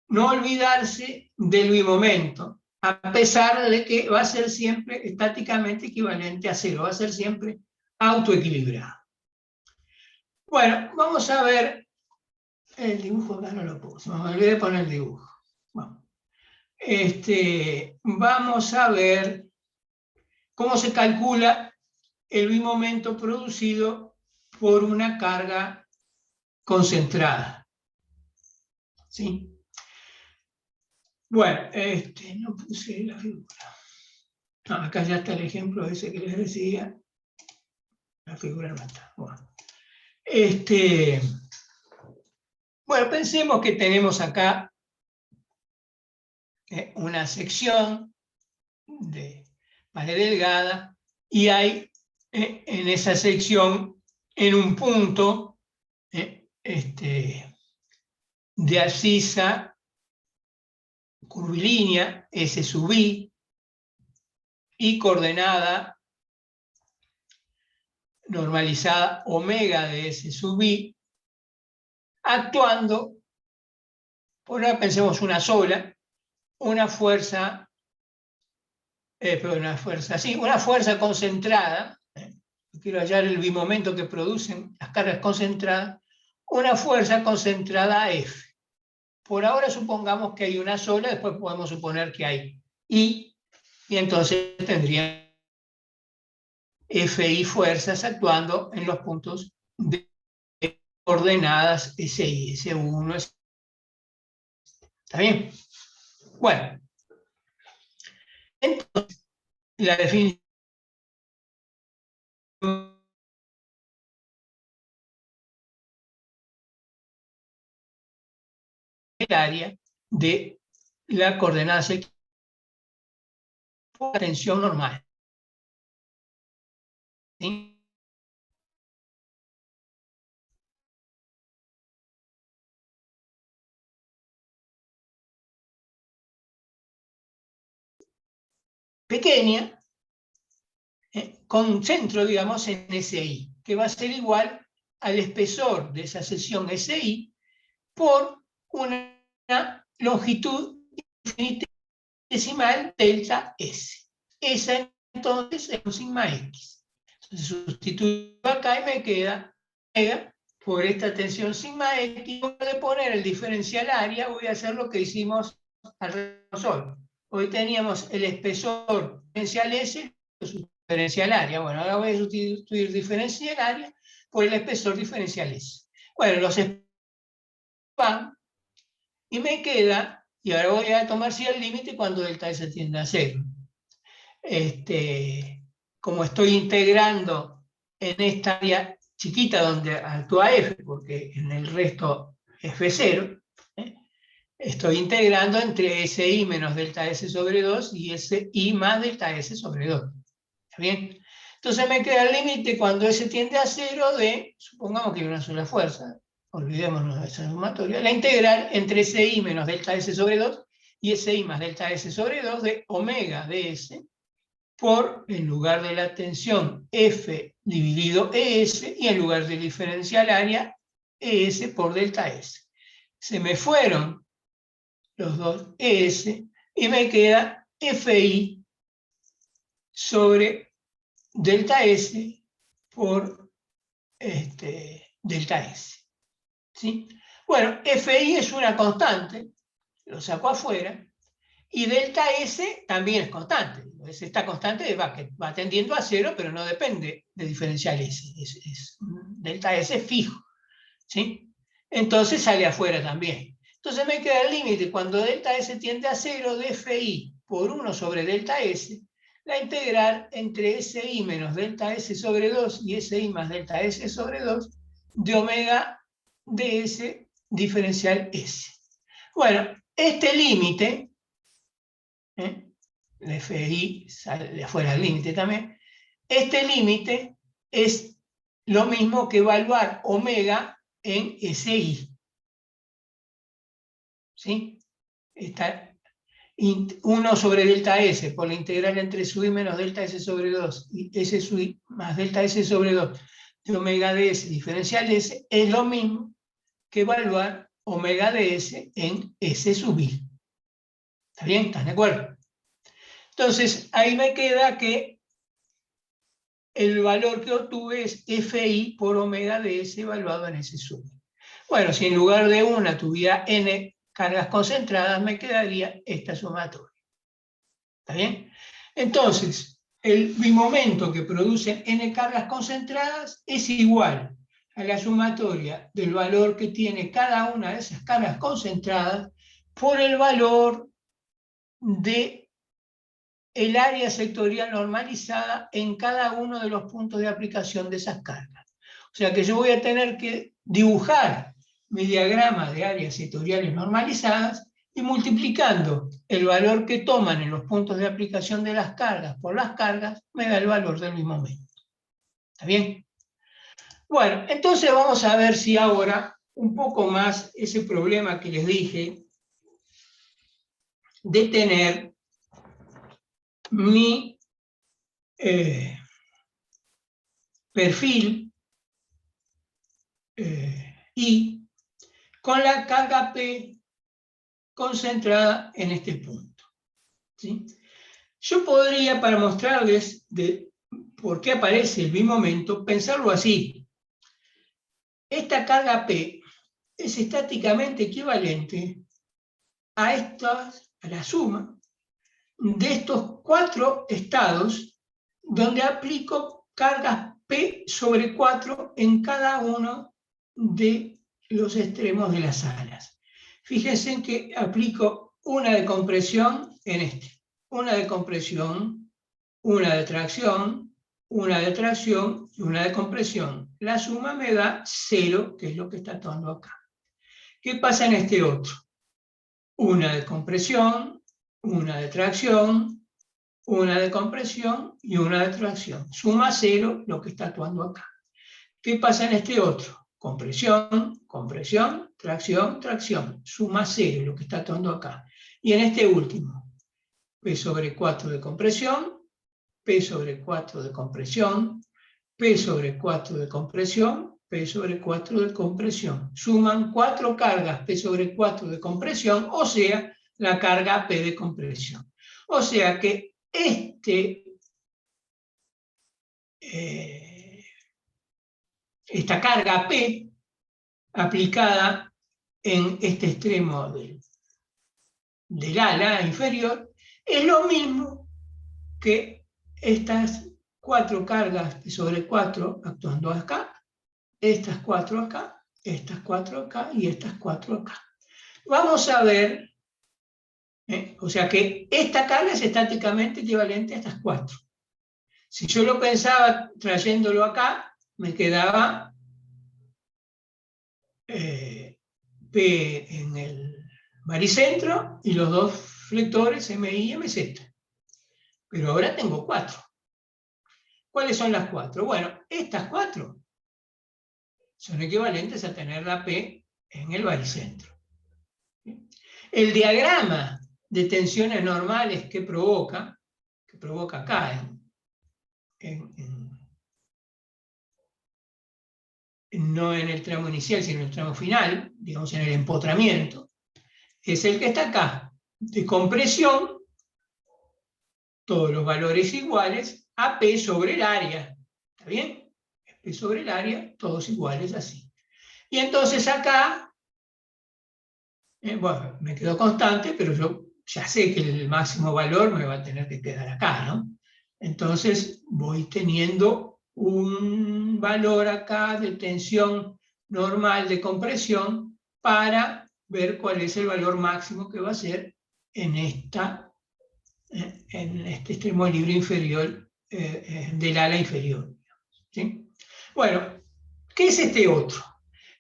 no olvidarse del bimomento, a pesar de que va a ser siempre estáticamente equivalente a cero, va a ser siempre autoequilibrado. Bueno, vamos a ver el dibujo, acá no lo puse, me olvidé de poner el dibujo. Bueno, vamos a ver cómo se calcula el bimomento producido por una carga concentrada. ¿Sí? Bueno, no puse la figura. No, acá ya está el ejemplo ese que les decía. La figura no está. Bueno, bueno, pensemos que tenemos acá una sección de pared delgada y hay en esa sección, en un punto de abscisa curvilínea, S sub I, y coordenada normalizada omega de S sub I, actuando, por ahora pensemos una sola, una fuerza concentrada, quiero hallar el bimomento que producen las cargas concentradas, una fuerza concentrada F. Por ahora supongamos que hay una sola, después podemos suponer que hay I, y entonces tendrían FI fuerzas actuando en los puntos de coordenadas SI, S1, S2. ¿Está bien? Bueno, entonces, la definición del área de la coordenada C por tensión normal. ¿Sí? Pequeña, con centro, digamos, en SI, que va a ser igual al espesor de esa sección SI por una longitud infinitesimal delta S. Esa entonces es un sigma X. Entonces sustituyo acá y me queda por esta tensión sigma X. Voy a poner el diferencial área, voy a hacer lo que hicimos al hoy. Hoy teníamos el espesor diferencial S, diferencial área. Bueno, ahora voy a sustituir diferencial área por el espesor diferencial S. Bueno, los van y me queda, y ahora voy a tomar si el límite cuando delta S tiende a 0. Como estoy integrando en esta área chiquita donde actúa F, porque en el resto F0, estoy integrando entre SI menos delta S sobre 2 y SI más delta S sobre 2. ¿Está bien? Entonces me queda el límite cuando S tiende a 0 de, supongamos que hay una sola fuerza, olvidémonos de esa sumatoria, la integral entre SI menos delta S sobre 2 y SI más delta S sobre 2 de omega ds por, en lugar de la tensión, F dividido ES, y en lugar del diferencial área, ES por delta S. Se me fueron los dos ES y me queda FI sobre delta S por delta S. ¿Sí? Bueno, FI es una constante, lo saco afuera, y delta S también es constante. Esta constante va tendiendo a 0, pero no depende de diferencial S. Delta S es fijo. ¿Sí? Entonces sale afuera también. Entonces me queda el límite cuando delta S tiende a 0 de FI por 1 sobre delta S, la integral entre SI menos delta S sobre 2 y SI más delta S sobre 2 de omega ds diferencial S. Bueno, este límite, el FI sale afuera del límite también, este límite es lo mismo que evaluar omega en SI. ¿Sí? Está 1 sobre delta S por la integral entre SI menos delta S sobre 2 y S SI más delta S sobre 2 de omega ds diferencial S es lo mismo que evaluar omega ds en S sub I. ¿Está bien? ¿Están de acuerdo? Entonces, ahí me queda que el valor que obtuve es FI por omega ds evaluado en S sub I. Bueno, si en lugar de una tuviera n cargas concentradas, me quedaría esta sumatoria. ¿Está bien? Entonces, el bimomento que produce n cargas concentradas es igual a la sumatoria del valor que tiene cada una de esas cargas concentradas por el valor de el área sectorial normalizada en cada uno de los puntos de aplicación de esas cargas. O sea que yo voy a tener que dibujar mi diagrama de áreas sectoriales normalizadas y multiplicando el valor que toman en los puntos de aplicación de las cargas por las cargas, me da el valor del mismo momento. ¿Está bien? Bueno, entonces vamos a ver si ahora un poco más ese problema que les dije de tener mi perfil I con la carga P concentrada en este punto. ¿Sí? Yo podría, para mostrarles por qué aparece el bimomento, pensarlo así. Esta carga P es estáticamente equivalente a la suma de estos 4 estados donde aplico cargas P sobre 4 en cada uno de los extremos de las alas. Fíjense en que aplico una de compresión en una de compresión, una de tracción, una de tracción y una de compresión. La suma me da 0, que es lo que está actuando acá. ¿Qué pasa en este otro? Una de compresión, una de tracción, una de compresión y una de tracción. Suma 0 lo que está actuando acá. ¿Qué pasa en este otro? Compresión, compresión, tracción, tracción. Suma 0 lo que está actuando acá. Y en este último, P sobre 4 de compresión, P sobre 4 de compresión, P sobre 4 de compresión, P sobre 4 de compresión. Suman 4 cargas P sobre 4 de compresión, o sea, la carga P de compresión. O sea que esta carga P aplicada en este extremo del ala inferior, es lo mismo que estas 4 cargas sobre 4 actuando acá, estas 4 acá, estas 4 acá y estas 4 acá. Vamos a ver, o sea que esta carga es estáticamente equivalente a estas 4. Si yo lo pensaba trayéndolo acá, me quedaba P en el baricentro y los dos flectores MI y MZ. Pero ahora tengo 4. ¿Cuáles son las 4? Bueno, estas 4 son equivalentes a tener la P en el baricentro. El diagrama de tensiones normales que provoca acá, no en el tramo inicial, sino en el tramo final, digamos en el empotramiento, es el que está acá, de compresión, todos los valores iguales, a P sobre el área. ¿Está bien? P sobre el área, todos iguales así. Y entonces acá, bueno, me quedo constante, pero yo ya sé que el máximo valor me va a tener que quedar acá, ¿no? Entonces voy teniendo un valor acá de tensión normal de compresión para ver cuál es el valor máximo que va a ser en este extremo libre inferior del ala inferior. ¿Sí? Bueno, ¿qué es este otro?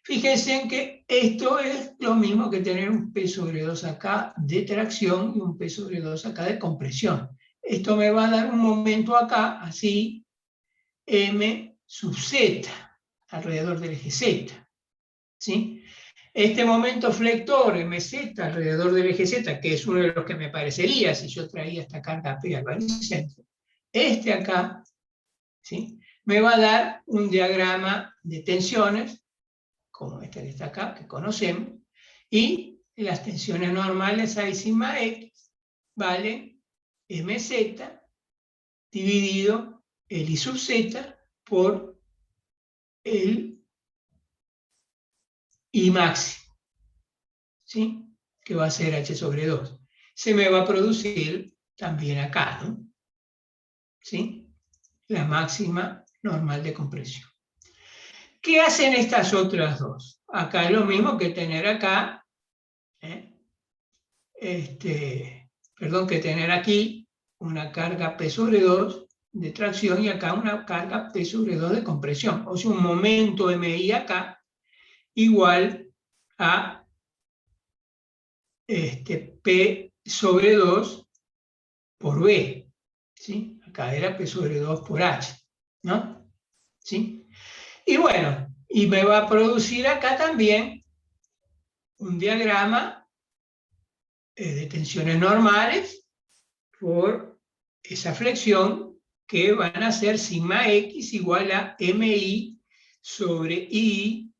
Fíjense en que esto es lo mismo que tener un P sobre 2 acá de tracción y un P sobre 2 acá de compresión. Esto me va a dar un momento acá, así, M sub Z, alrededor del eje Z. ¿Sí? Este momento flector MZ alrededor del eje Z, que es uno de los que me parecería si yo traía esta carga P al baricentro, este acá, ¿sí?, me va a dar un diagrama de tensiones, como este que está acá, que conocemos, y las tensiones normales A y sigma X vale MZ dividido el I sub Z por el I máximo, ¿sí?, que va a ser H sobre 2. Se me va a producir también acá, ¿no?, ¿sí?, la máxima normal de compresión. ¿Qué hacen estas otras dos? Acá es lo mismo que tener acá, que tener aquí una carga P sobre 2 de tracción y acá una carga P sobre 2 de compresión. O sea, un momento MI acá igual a P sobre 2 por B. ¿Sí? Acá era P sobre 2 por H, ¿no? ¿Sí? Y bueno, y me va a producir acá también un diagrama de tensiones normales por esa flexión que van a ser sigma X igual a MI sobre I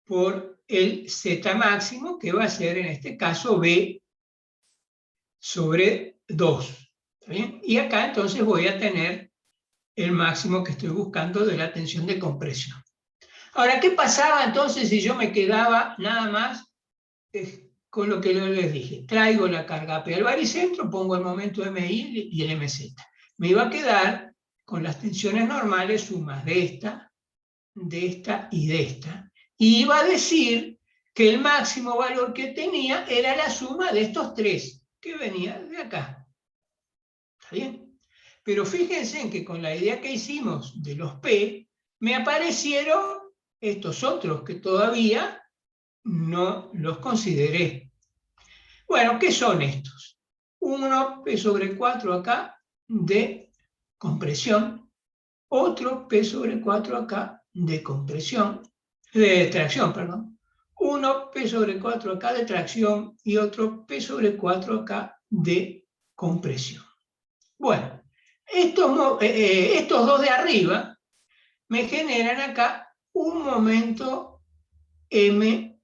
por el Z máximo, que va a ser en este caso B sobre 2. ¿Está bien? Y acá entonces voy a tener el máximo que estoy buscando de la tensión de compresión. Ahora, ¿qué pasaba entonces si yo me quedaba nada más con lo que yo les dije? Traigo la carga P al baricentro, pongo el momento MI y el MZ. Me iba a quedar con las tensiones normales sumas de esta y de esta. Y iba a decir que el máximo valor que tenía era la suma de estos tres, que venía de acá. ¿Está bien? Pero fíjense en que con la idea que hicimos de los P, me aparecieron estos otros que todavía no los consideré. Bueno, ¿qué son estos? Uno P sobre 4 acá de compresión, otro P sobre 4 acá de tracción, perdón. Uno P sobre 4 acá de tracción y otro P sobre 4 acá de compresión. Bueno, estos dos de arriba me generan acá un momento M,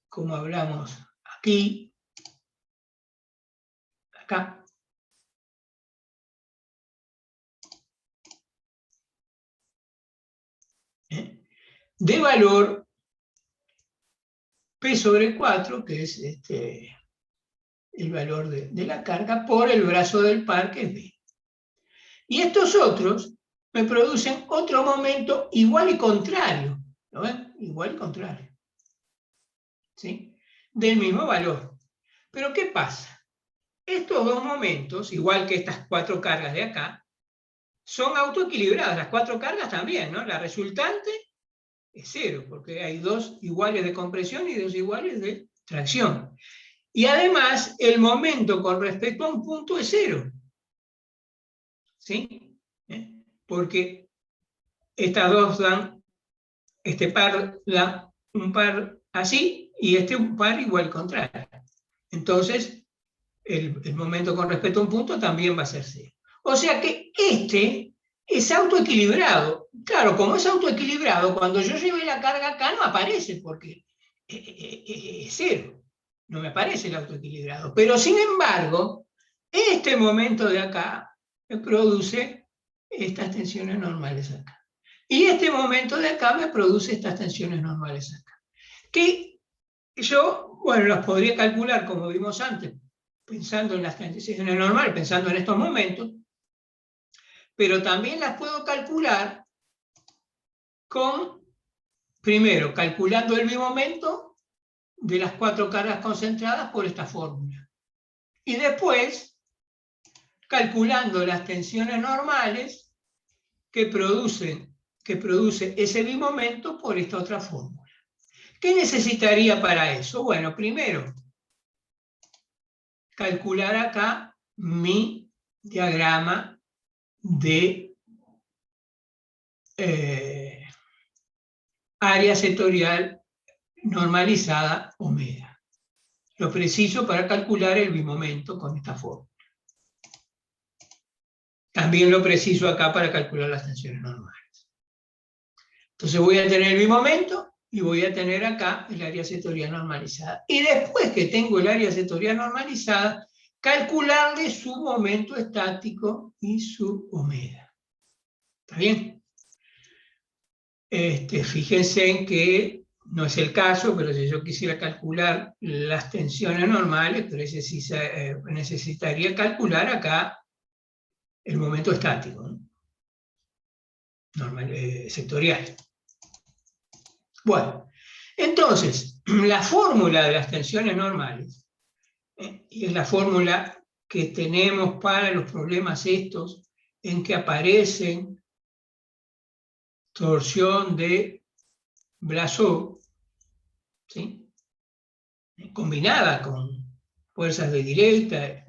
como hablamos aquí, acá. de valor P sobre 4, que es el valor de la carga, por el brazo del par, que es B. Y estos otros me producen otro momento igual y contrario. ¿Lo ven? Igual y contrario. ¿Sí? Del mismo valor. Pero ¿qué pasa? Estos dos momentos, igual que estas cuatro cargas de acá, son autoequilibradas. Las cuatro cargas también, ¿no? La resultante es cero, porque hay dos iguales de compresión y dos iguales de tracción. Y además, el momento con respecto a un punto es cero. ¿Sí? Porque estas dos dan, este par da un par así, y un par igual contrario. Entonces, el momento con respecto a un punto también va a ser cero. O sea que este es autoequilibrado. Claro, como es autoequilibrado, cuando yo lleve la carga acá no aparece, porque es cero. No me aparece el autoequilibrado. Pero sin embargo, este momento de acá me produce estas tensiones normales acá. Y este momento de acá me produce estas tensiones normales acá. Que yo, bueno, las podría calcular como vimos antes, pensando en las tensiones normales, pensando en estos momentos, pero también las puedo calcular con, primero, calculando el bimomento de las cuatro cargas concentradas por esta fórmula. Y después, calculando las tensiones normales que produce ese bimomento por esta otra fórmula. ¿Qué necesitaría para eso? Bueno, primero, calcular acá mi diagrama de área sectorial normalizada omega. Lo preciso para calcular el bimomento con esta fórmula. También lo preciso acá para calcular las tensiones normales. Entonces voy a tener el bimomento y voy a tener acá el área sectorial normalizada. Y después que tengo el área sectorial normalizada, calcularle su momento estático y su omega. ¿Está bien? Fíjense en que no es el caso, pero si yo quisiera calcular las tensiones normales, pero necesitaría calcular acá el momento estático, ¿no? Sectorial. Bueno, entonces, la fórmula de las tensiones normales, y es la fórmula que tenemos para los problemas estos, en que aparecen torsión de Blasov, ¿sí? Combinada con fuerzas de directa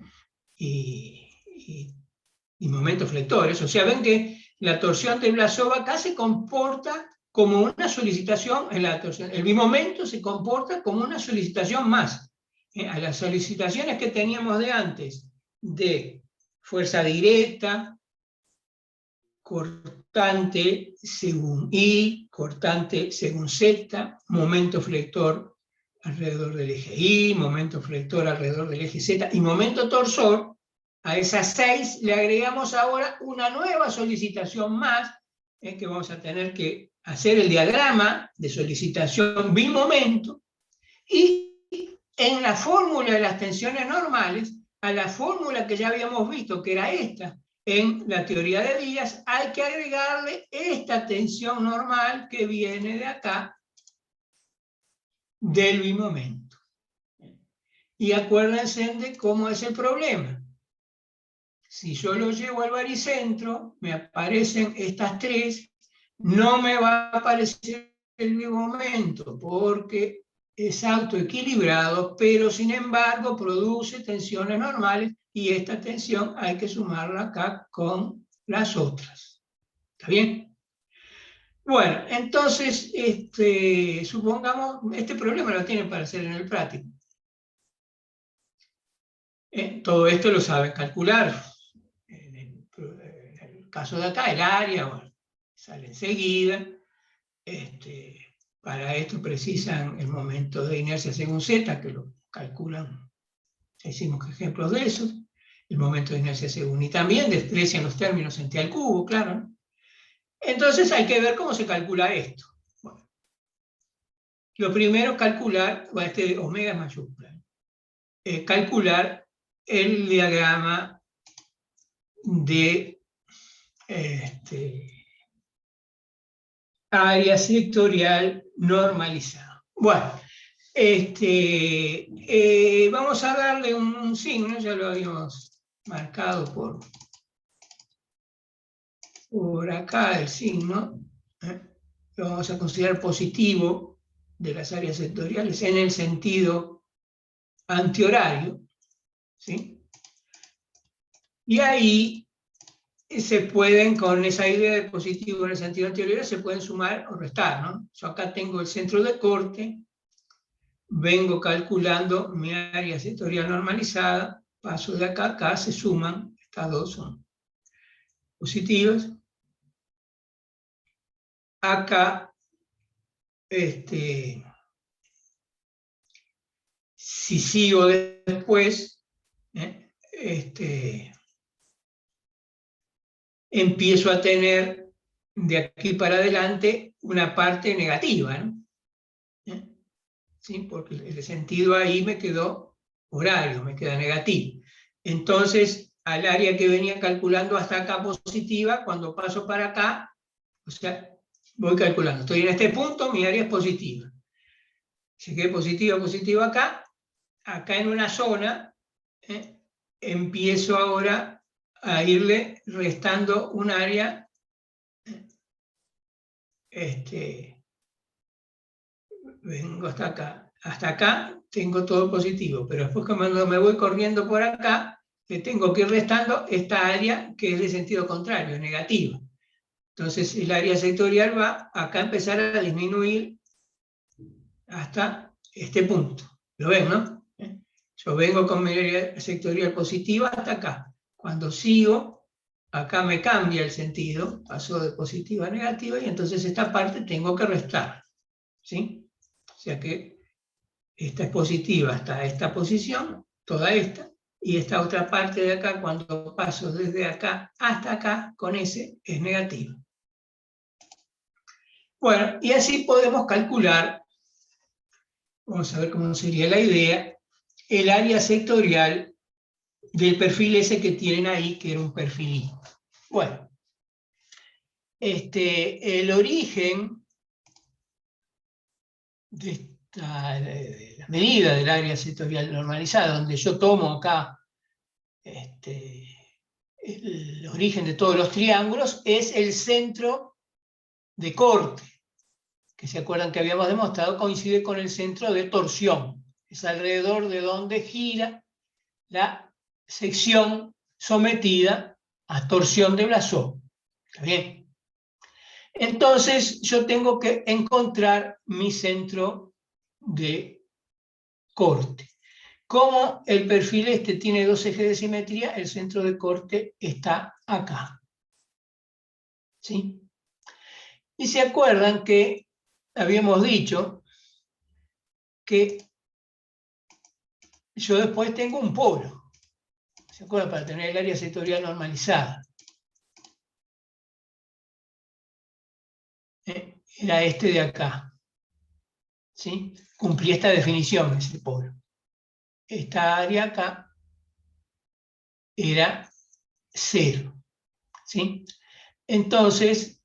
y momentos flectores. O sea, ven que la torsión de Blasov acá se comporta como una solicitación, el bimomento se comporta como una solicitación más. A las solicitaciones que teníamos de antes, de fuerza directa, cortante según I, cortante según Z, momento flector alrededor del eje I, momento flector alrededor del eje Z y momento torsor, a esas 6 le agregamos ahora una nueva solicitación más, que vamos a tener que hacer el diagrama de solicitación bimomento, y en la fórmula de las tensiones normales, a la fórmula que ya habíamos visto, que era esta, en la teoría de vías, hay que agregarle esta tensión normal que viene de acá, del bimomento. Y acuérdense de cómo es el problema. Si yo lo llevo al baricentro, me aparecen estas tres, no me va a aparecer el bimomento, porque es autoequilibrado, pero sin embargo produce tensiones normales, y esta tensión hay que sumarla acá con las otras. ¿Está bien? Bueno, entonces, supongamos, este problema lo tienen para hacer en el práctico. Todo esto lo saben calcular. En el caso de acá, el área, bueno, sale enseguida. Para esto precisan el momento de inercia según Z, que lo calculan, hicimos ejemplos de eso, el momento de inercia según, y también desprecian los términos en T al cubo, claro, ¿no? Entonces hay que ver cómo se calcula esto. Bueno, Lo primero es calcular, bueno, este omega es mayúscula, calcular el diagrama de área sectorial normalizada. Bueno, vamos a darle un signo, ya lo habíamos marcado por acá el signo, lo vamos a considerar positivo de las áreas sectoriales en el sentido antihorario, ¿sí? Y ahí se pueden, con esa idea de positivo en el sentido antihorario, se pueden sumar o restar, ¿no? Yo acá tengo el centro de corte, vengo calculando mi área sectorial normalizada, paso de acá a acá, se suman, estas dos son positivas. Acá, si sigo después, empiezo a tener de aquí para adelante una parte negativa, ¿no? ¿Sí? Porque el sentido ahí me quedó horario, me queda negativo. Entonces, al área que venía calculando hasta acá positiva, cuando paso para acá, o sea, voy calculando. Estoy en este punto, mi área es positiva. Si quedé positiva acá, acá en una zona, empiezo ahora a irle restando un área, vengo hasta acá tengo todo positivo, pero después cuando me voy corriendo por acá, le tengo que ir restando esta área que es de sentido contrario, negativa. Entonces el área sectorial va acá a empezar a disminuir hasta este punto. ¿Lo ven, no? Yo vengo con mi área sectorial positiva hasta acá. Cuando sigo, acá me cambia el sentido, paso de positiva a negativa, y entonces esta parte tengo que restar, ¿sí? O sea que esta es positiva hasta esta posición, toda esta, y esta otra parte de acá, cuando paso desde acá hasta acá, con ese, es negativa. Bueno, y así podemos calcular, vamos a ver cómo sería la idea, el área sectorial del perfil ese que tienen ahí, que era un perfil I. Bueno, el origen de la medida del área sectorial normalizada, donde yo tomo acá el origen de todos los triángulos, es el centro de corte, que se acuerdan que habíamos demostrado coincide con el centro de torsión. Es alrededor de donde gira la sección sometida a torsión de Blasov. ¿Está bien? Entonces yo tengo que encontrar mi centro de corte. Como el perfil tiene dos ejes de simetría, el centro de corte está acá. ¿Sí? Y se acuerdan que habíamos dicho que yo después tengo un polo. ¿Se acuerdan? Para tener el área sectorial normalizada. Era este de acá. ¿Sí? Cumplí esta definición, ese polo. Esta área acá era 0. ¿Sí? Entonces,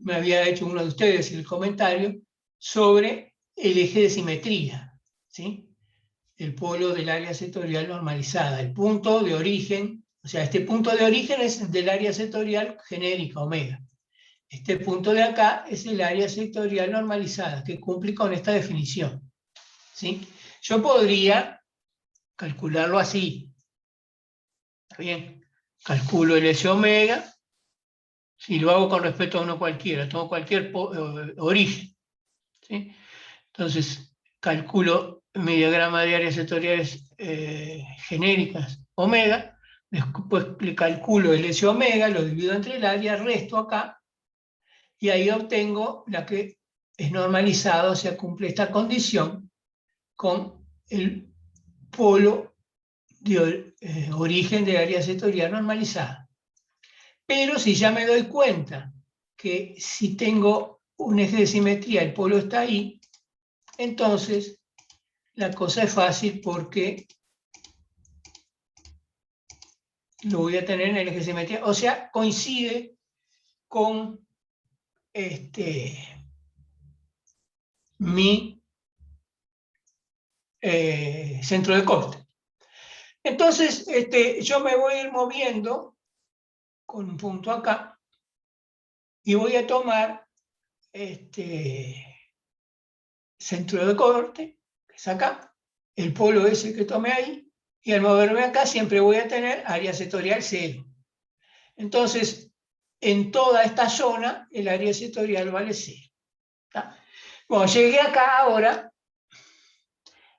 me había hecho uno de ustedes el comentario sobre el eje de simetría, ¿sí? El polo del área sectorial normalizada, el punto de origen, o sea, este punto de origen es del área sectorial genérica, omega. Este punto de acá es el área sectorial normalizada, que cumple con esta definición, ¿sí? Yo podría calcularlo así, ¿está bien? Calculo el S omega, si lo hago con respecto a uno cualquiera, tomo cualquier origen, ¿sí? Entonces, calculo mi diagrama de áreas sectoriales genéricas omega, después le calculo el S omega, lo divido entre el área, resto acá, y ahí obtengo la que es normalizada, o sea, cumple esta condición con el polo de origen de área sectorial normalizada. Pero si ya me doy cuenta que si tengo un eje de simetría, el polo está ahí, entonces la cosa es fácil porque lo voy a tener en el eje de simetría. O sea, coincide con mi centro de corte. Entonces, yo me voy a ir moviendo con un punto acá y voy a tomar centro de corte, que es acá, el polo ese que tomé ahí, y al moverme acá siempre voy a tener área sectorial 0. Entonces, en toda esta zona, el área sectorial vale 0. ¿Tá? Bueno, llegué acá ahora,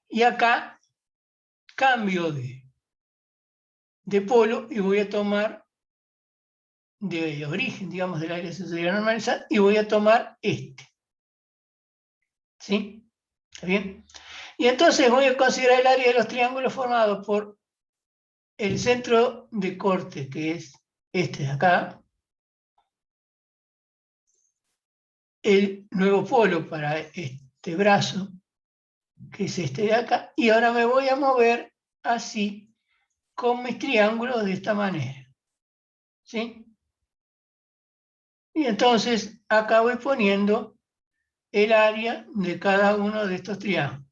y acá cambio de polo y voy a tomar de origen, digamos, del área sectorial normalizada, y voy a tomar este. ¿Sí? ¿Está bien? Y entonces voy a considerar el área de los triángulos formados por el centro de corte, que es este de acá, el nuevo polo para este brazo, que es este de acá, y ahora me voy a mover así con mis triángulos de esta manera. ¿Sí? Y entonces acá voy poniendo el área de cada uno de estos triángulos.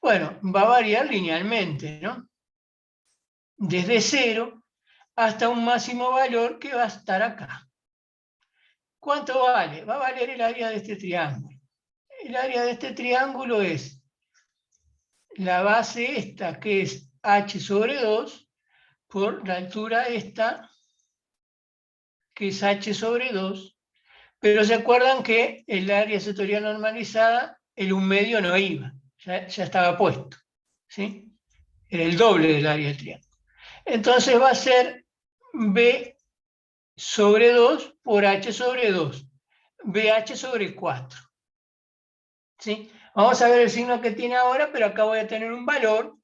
Bueno, va a variar linealmente, ¿no? Desde 0 hasta un máximo valor que va a estar acá. ¿Cuánto vale? Va a valer el área de este triángulo. El área de este triángulo es la base esta, que es h sobre 2, por la altura esta, que es h sobre 2. Pero se acuerdan que el área sectorial normalizada, el 1/2 no iba, ya estaba puesto. ¿Sí? Era el doble del área del triángulo. Entonces va a ser b sobre 2 por h sobre 2, bh sobre 4. ¿Sí? Vamos a ver el signo que tiene ahora, pero acá voy a tener un valor,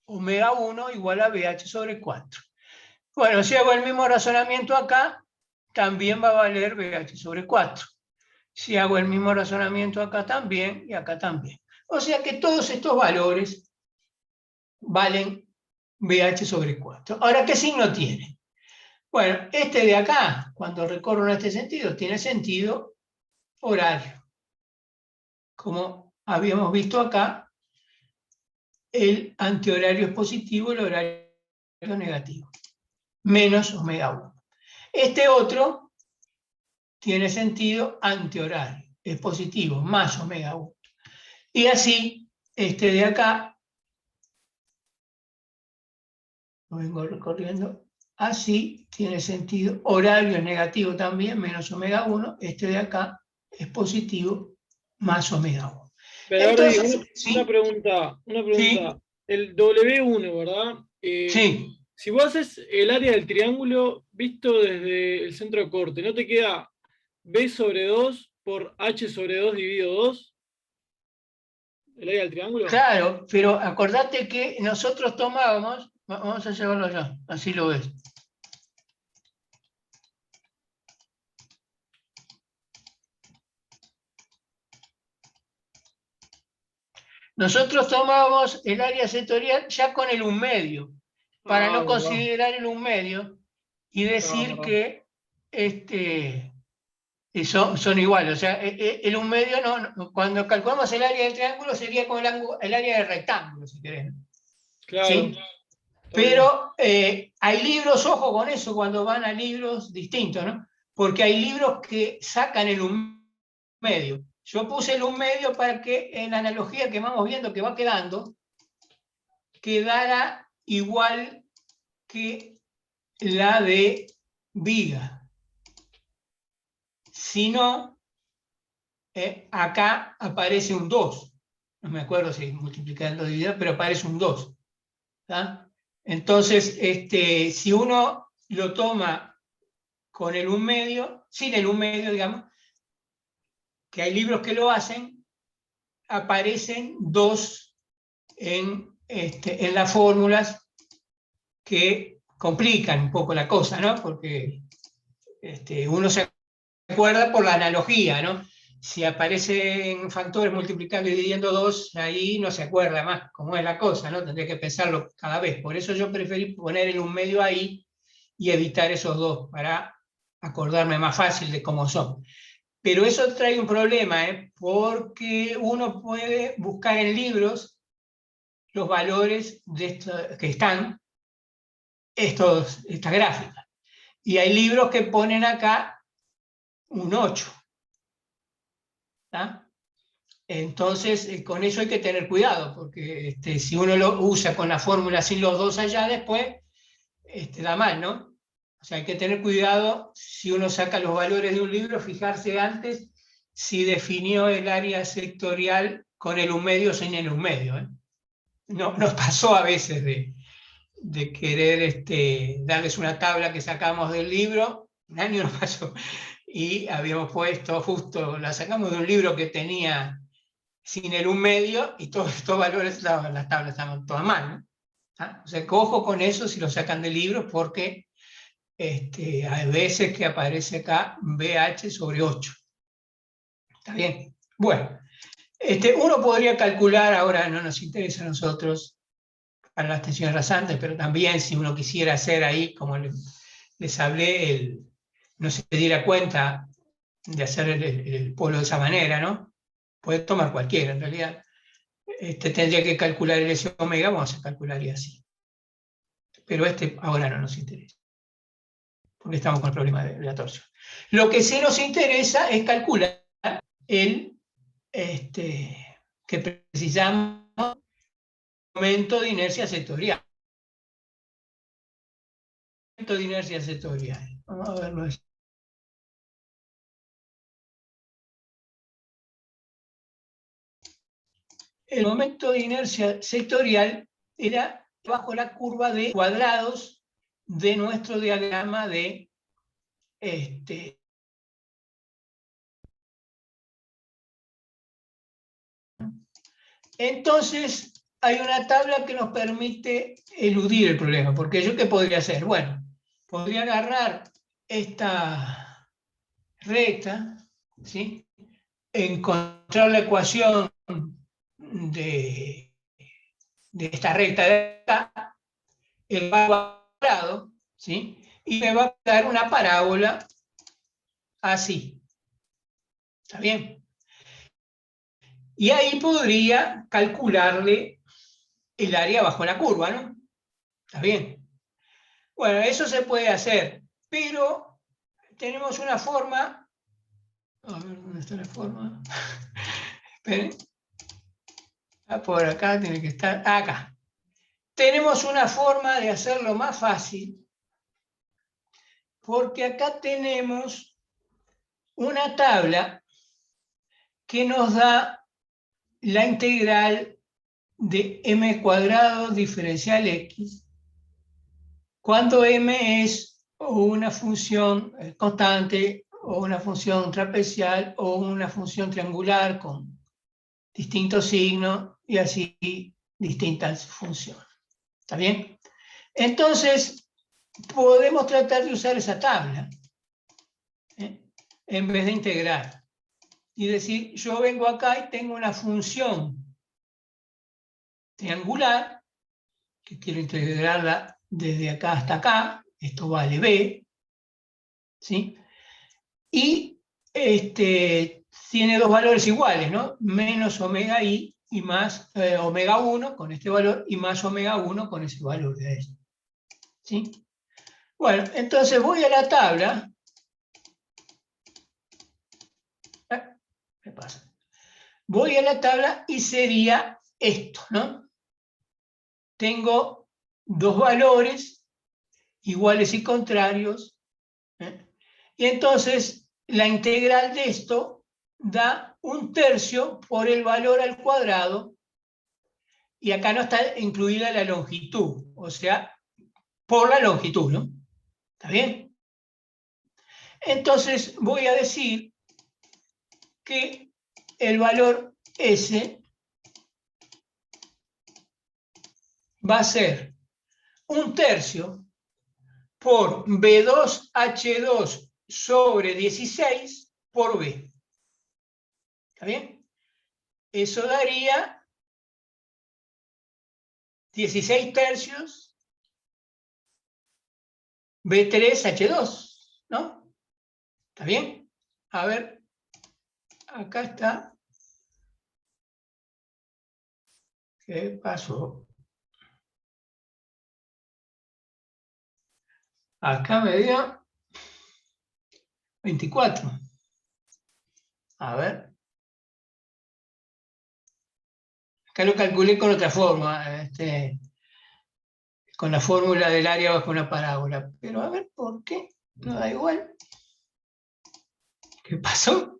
omega 1 igual a bh sobre 4. Bueno, si hago el mismo razonamiento acá, también va a valer bh sobre 4. Si hago el mismo razonamiento acá también y acá también. O sea que todos estos valores valen bh sobre 4. Ahora, ¿qué signo tiene? Bueno, este de acá, cuando recorro en este sentido, tiene sentido horario. Como habíamos visto acá, el antihorario es positivo, el horario es negativo. Menos omega 1. Este otro tiene sentido antihorario, es positivo, más omega 1. Y así, este de acá, lo vengo recorriendo, así tiene sentido horario es negativo también, menos omega 1, este de acá es positivo, más omega 1. Entonces, Entonces, una pregunta. ¿sí? El W1, ¿verdad? Sí. Si vos haces el área del triángulo visto desde el centro de corte, ¿no te queda B sobre 2 por H sobre 2 dividido 2? ¿El área del triángulo? Claro, pero acordate que nosotros tomábamos, vamos a llevarlo allá, así lo ves. Nosotros tomábamos el área sectorial ya con el 1/2, para no Verdad. considerar el 1/2 y decir Verdad. que son iguales. O sea, el 1/2 cuando calculamos el área del triángulo sería como el área del rectángulo, si querés. Claro. ¿Sí? Está bien. Pero hay libros, ojo con eso, cuando van a libros distintos, ¿no? Porque hay libros que sacan el 1/2. Yo puse el 1/2 para que en la analogía que vamos viendo que va quedando, quedara igual que la de viga. Si no, acá aparece un 2. No me acuerdo si multiplicando o dividiendo, pero aparece un 2. ¿Tá? Entonces, si uno lo toma con el 1/2, sin el 1/2, digamos, que hay libros que lo hacen, aparecen 2 en las fórmulas que complican un poco la cosa, ¿no? Porque uno se recuerda por la analogía, ¿no? Si aparecen factores multiplicando y dividiendo 2, ahí no se acuerda más cómo es la cosa, ¿no? Tendría que pensarlo cada vez. Por eso yo preferí poner el 1/2 ahí y evitar esos dos, para acordarme más fácil de cómo son. Pero eso trae un problema, porque uno puede buscar en libros los valores que están estas gráficas. Y hay libros que ponen acá un 8. ¿Tá? Entonces, con eso hay que tener cuidado, porque si uno lo usa con la fórmula sin los dos allá, después da mal, ¿no? O sea, hay que tener cuidado si uno saca los valores de un libro, fijarse antes si definió el área sectorial con el 1/2 o sin el 1/2. No, nos pasó a veces de querer darles una tabla que sacamos del libro, un año nos pasó, y habíamos puesto justo, la sacamos de un libro que tenía sin el 1/2 y todos estos valores, las tablas estaban todas mal, ¿no? ¿Ah? O sea, cojo con eso si lo sacan de libros, porque hay veces que aparece acá BH sobre 8. ¿Está bien? Bueno, uno podría calcular, ahora no nos interesa a nosotros para las tensiones rasantes, pero también si uno quisiera hacer ahí, como les hablé, no se diera cuenta de hacer el polo de esa manera, ¿no? Puede tomar cualquiera en realidad. Tendría que calcular el S omega, vamos a calcular y así. Pero ahora no nos interesa, porque estamos con el problema de la torsión. Lo que sí nos interesa es calcular el que precisamos momento de inercia sectorial. Momento de inercia sectorial. Vamos a verlo así. El momento de inercia sectorial era bajo la curva de cuadrados de nuestro diagrama de Entonces, hay una tabla que nos permite eludir el problema, porque yo, ¿qué podría hacer? Bueno, podría agarrar esta recta, ¿sí? Encontrar la ecuación de esta recta de acá, el cuadrado, ¿sí? Y me va a dar una parábola así. ¿Está bien? Y ahí podría calcularle el área bajo la curva, ¿no? ¿Está bien? Bueno, eso se puede hacer, pero tenemos una forma. A ver, ¿dónde está la forma? Esperen. Por acá tiene que estar. Acá. Tenemos una forma de hacerlo más fácil, porque acá tenemos una tabla que nos da la integral de m cuadrado diferencial x, cuando m es una función constante, o una función trapecial, o una función triangular con distintos signos, y así distintas funciones. ¿Está bien? Entonces, podemos tratar de usar esa tabla en vez de integrar. Y decir, yo vengo acá y tengo una función triangular, que quiero integrarla desde acá hasta acá, esto vale b, ¿sí? Y tiene dos valores iguales, ¿no? Menos omega i y más omega 1 con este valor, y más omega 1 con ese valor de ahí. ¿Sí? Bueno, entonces voy a la tabla. ¿Qué pasa? Voy a la tabla y sería esto, ¿no? Tengo dos valores iguales y contrarios, y entonces la integral de esto da 1/3 por el valor al cuadrado, y acá no está incluida la longitud, o sea, por la longitud, ¿no? ¿Está bien? Entonces voy a decir que el valor S va a ser 1/3 por B2H2 sobre 16 por B. ¿Está bien? Eso daría 16 tercios B3H2, ¿no? ¿Está bien? A ver, acá está. ¿Qué pasó? Acá me dio 24. A ver. Acá lo calculé con otra forma, con la fórmula del área bajo una parábola. Pero a ver, ¿por qué? No da igual. ¿Qué pasó?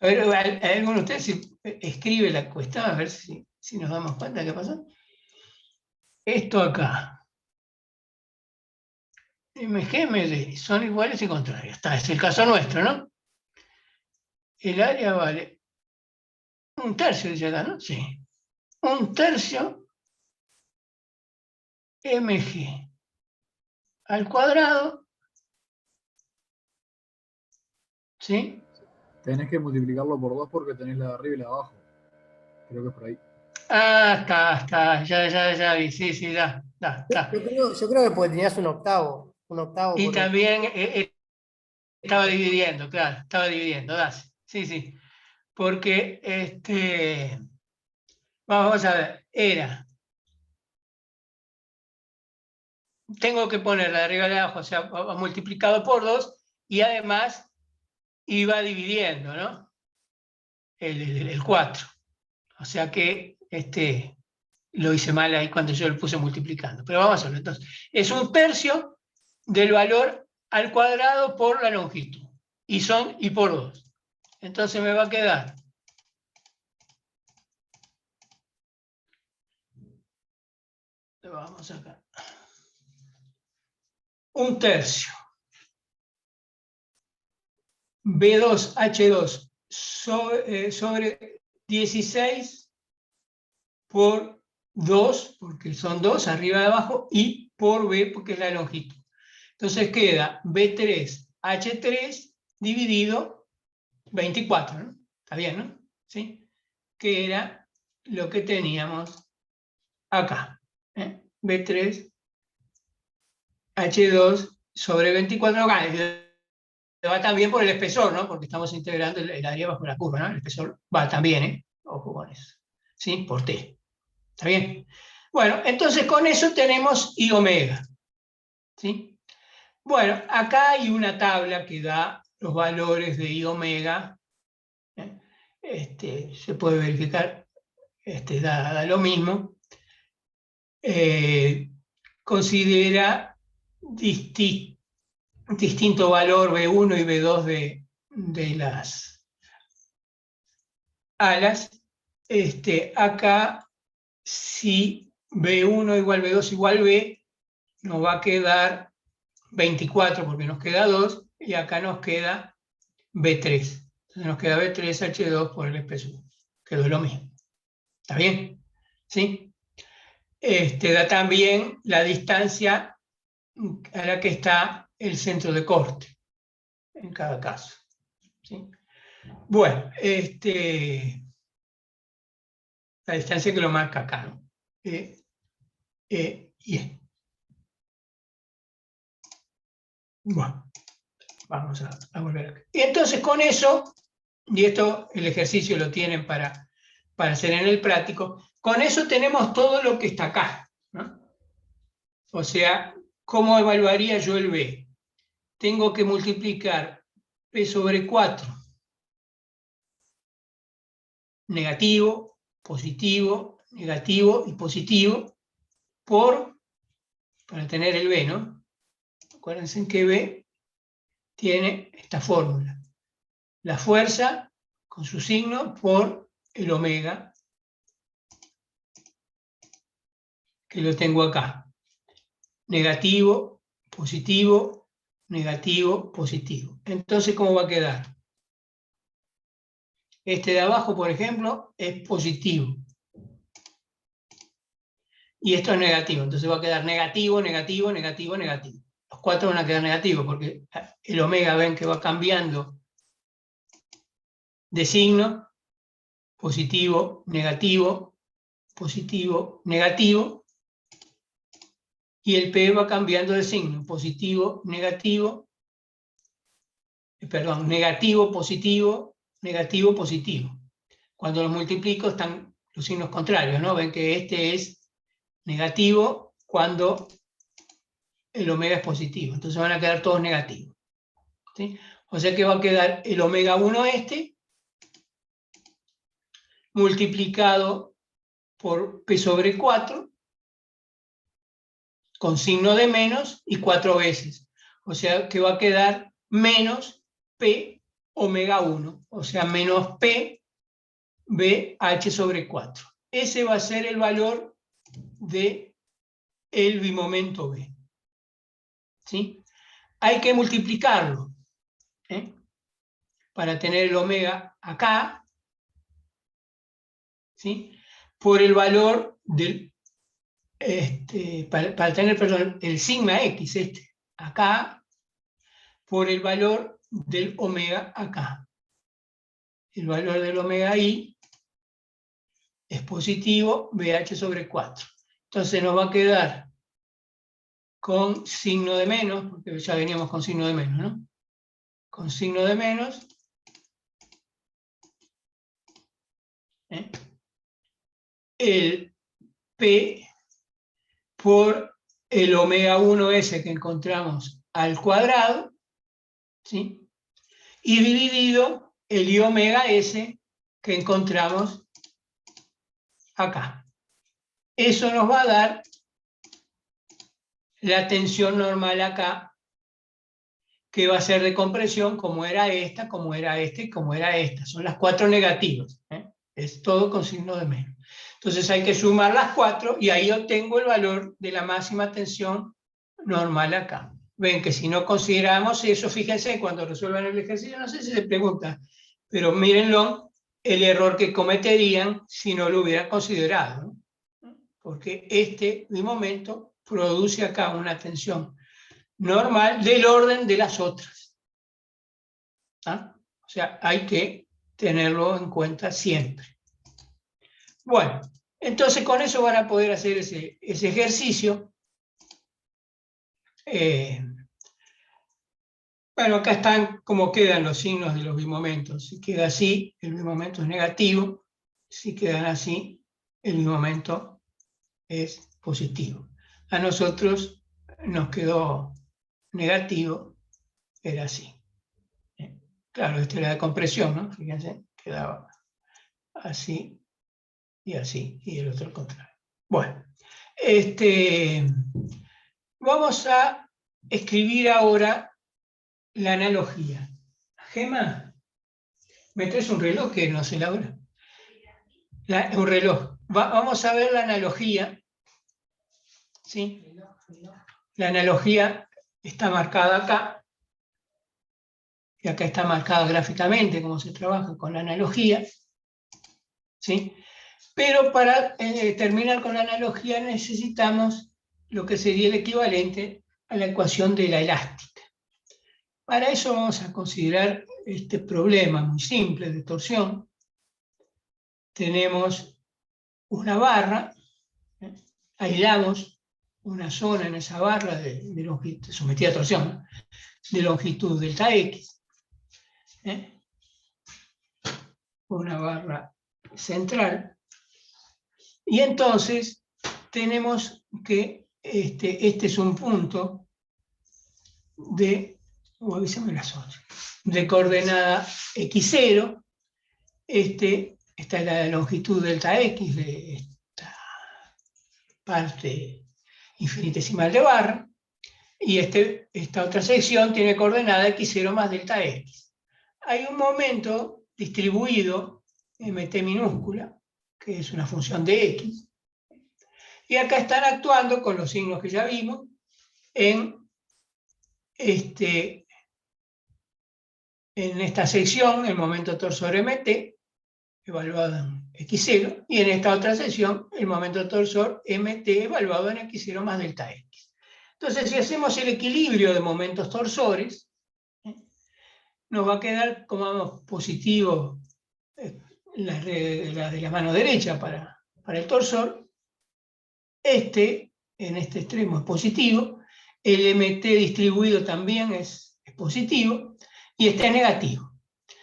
A ver, ¿alguno de ustedes escribe la cuestión? A ver si nos damos cuenta qué pasó. Esto acá. MG, MD, son iguales y contrarias. Es el caso nuestro, ¿no? El área vale 1/3, dice acá, ¿no? Sí. 1/3 mg al cuadrado, ¿sí? Tenés que multiplicarlo por 2 porque tenés la de arriba y la de abajo. Creo que es por ahí. Ah, está, ya vi, sí, está. Yo creo que porque tenías un octavo. Y Por también estaba dividiendo, claro, das. Sí. Porque, vamos a ver, tengo que poner la de arriba y la de abajo, o sea, multiplicado por 2, y además iba dividiendo, ¿no? El 4. O sea que lo hice mal ahí cuando yo lo puse multiplicando. Pero vamos a verlo. Entonces, es 1/3 del valor al cuadrado por la longitud. Y por 2. Entonces me va a quedar vamos acá. 1/3 B2H2 sobre 16 por 2, porque son 2 arriba y abajo, y por B, porque es la longitud. Entonces queda B3H3 dividido 24, ¿no? Está bien, ¿no? ¿Sí? Que era lo que teníamos acá. B3H2 sobre 24, va también por el espesor, ¿no? Porque estamos integrando el área bajo la curva, ¿no? El espesor va también, ¿eh? Ojo con eso. ¿Sí? Por T. ¿Está bien? Bueno, entonces con eso tenemos I omega. ¿Sí? Bueno, acá hay una tabla que da los valores de I omega. Se puede verificar, da lo mismo. Considera distinto valor B1 y B2 de las alas. Acá, si B1 igual B2 igual B, nos va a quedar 24 porque nos queda 2, y acá nos queda B3. Entonces nos queda B3H2 por el espesor. Quedó lo mismo. ¿Está bien? ¿Sí? Da también la distancia a la que está el centro de corte, en cada caso. ¿Sí? Bueno, la distancia que lo marca acá, ¿no? Bueno, vamos a volver acá. Y entonces con eso, y esto el ejercicio lo tienen para hacer en el práctico, con eso tenemos todo lo que está acá, ¿no? O sea, ¿cómo evaluaría yo el B? Tengo que multiplicar P sobre 4, negativo, positivo, negativo y positivo, para tener el B, ¿no? Acuérdense que B tiene esta fórmula. La fuerza con su signo por el omega, que lo tengo acá. Negativo, positivo, negativo, positivo. Entonces, ¿cómo va a quedar? Este de abajo, por ejemplo, es positivo. Y esto es negativo. Entonces va a quedar negativo, negativo, negativo, negativo. Los 4 van a quedar negativos, porque el omega ven que va cambiando de signo, positivo, negativo, y el P va cambiando de signo, positivo, negativo, positivo, negativo, positivo. Cuando los multiplico están los signos contrarios, ¿no? Ven que este es negativo cuando el omega es positivo, entonces van a quedar todos negativos, ¿sí? O sea que va a quedar el omega 1 multiplicado por P sobre 4, con signo de menos y 4 veces. O sea que va a quedar menos P omega 1, o sea, menos P BH sobre 4. Ese va a ser el valor del bimomento B. ¿Sí? Hay que multiplicarlo, ¿eh? Para tener el omega acá, ¿sí? Por el valor del, para tener, perdón, el sigma X, acá, por el valor del omega acá. El valor del omega I es positivo, BH sobre 4. Entonces nos va a quedar con signo de menos, porque ya veníamos con signo de menos, ¿no? Con signo de menos, el P por el omega 1S que encontramos al cuadrado, ¿sí? Y dividido el I omega S que encontramos acá. Eso nos va a dar la tensión normal acá, que va a ser de compresión como era esta, como era esta y como era esta. Son las 4 negativas, ¿eh? Es todo con signo de menos. Entonces hay que sumar las 4 y ahí obtengo el valor de la máxima tensión normal acá. Ven que si no consideramos eso, fíjense, cuando resuelvan el ejercicio, no sé si se pregunta, pero mírenlo, el error que cometerían si no lo hubieran considerado, ¿no? Porque de momento produce acá una tensión normal del orden de las otras. ¿Ah? O sea, hay que tenerlo en cuenta siempre. Bueno, entonces con eso van a poder hacer ese ejercicio. Bueno, acá están como quedan los signos de los bimomentos. Si queda así, el bimomento es negativo. Si quedan así, el bimomento es positivo. A nosotros nos quedó negativo, era así. Claro, esta era de compresión, ¿no? Fíjense, quedaba así y así, y el otro al contrario. Bueno, vamos a escribir ahora la analogía. Gema, ¿me traes un reloj que no sé la hora? Un reloj. Vamos a ver la analogía. ¿Sí? La analogía está marcada acá. Y acá está marcada gráficamente cómo se trabaja con la analogía. ¿Sí? Pero para terminar con la analogía necesitamos lo que sería el equivalente a la ecuación de la elástica. Para eso vamos a considerar este problema muy simple de torsión. Tenemos una barra, aislamos una zona en esa barra de longitud, sometida a torsión, ¿no? De longitud delta X, una barra central, y entonces tenemos que este es un punto de coordenada x0, esta es la longitud delta x de esta parte infinitesimal de barra, y esta otra sección tiene coordenada x0 más delta x. Hay un momento distribuido, mt minúscula, que es una función de x, y acá están actuando con los signos que ya vimos en esta sección el momento torsor mt, evaluado en x0, y en esta otra sección el momento torsor mt evaluado en x0 más delta x. Entonces, si hacemos el equilibrio de momentos torsores, nos va a quedar, como vamos, positivo la de la mano derecha para el torsor. En este extremo es positivo, el MT distribuido también es positivo, y este es negativo.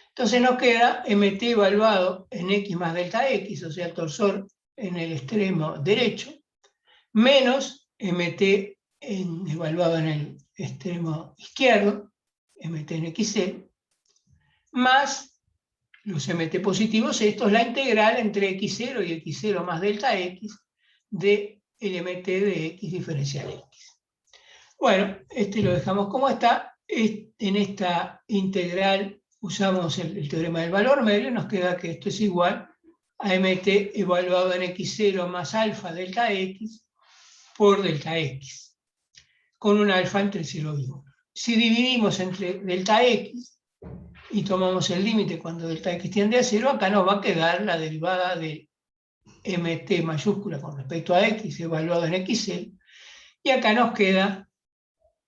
Entonces nos queda MT evaluado en X más delta X, o sea, el torsor en el extremo derecho, menos MT evaluado en el extremo izquierdo, MT en XC, más los MT positivos. Esto es la integral entre X0 y X0 más delta X de el MT de X diferencial X. Bueno, lo dejamos como está. En esta integral usamos el teorema del valor medio, nos queda que esto es igual a MT evaluado en X0 más alfa delta X por delta X, con un alfa entre 0 y 1. Si dividimos entre delta X y tomamos el límite cuando delta X tiende a 0, acá nos va a quedar la derivada de MT mayúscula con respecto a X evaluado en XL, y acá nos queda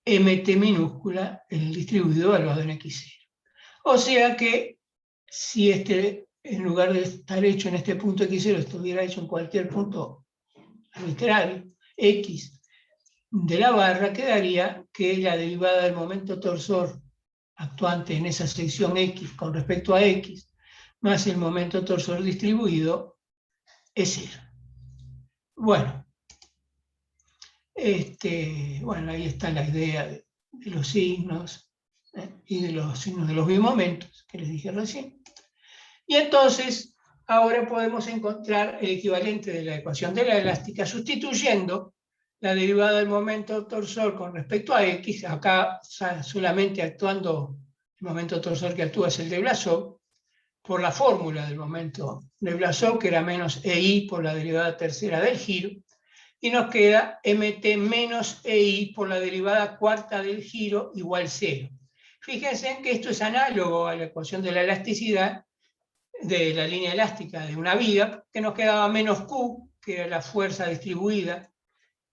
MT minúscula el distribuido evaluado en XL. O sea que si en lugar de estar hecho en este punto X0, estuviera hecho en cualquier punto arbitrario, X de la barra, quedaría que la derivada del momento torsor actuante en esa sección X con respecto a X, más el momento torsor distribuido, es 0. Bueno, bueno, ahí está la idea de los signos y de los signos de los bimomentos que les dije recién. Y entonces, ahora podemos encontrar el equivalente de la ecuación de la elástica sustituyendo la derivada del momento torsor con respecto a X. Acá solamente actuando, el momento torsor que actúa es el de Blasov, por la fórmula del momento de Blasov, que era menos EI por la derivada tercera del giro, y nos queda MT menos EI por la derivada cuarta del giro igual 0. Fíjense en que esto es análogo a la ecuación de la elasticidad de la línea elástica de una viga, que nos quedaba menos Q, que era la fuerza distribuida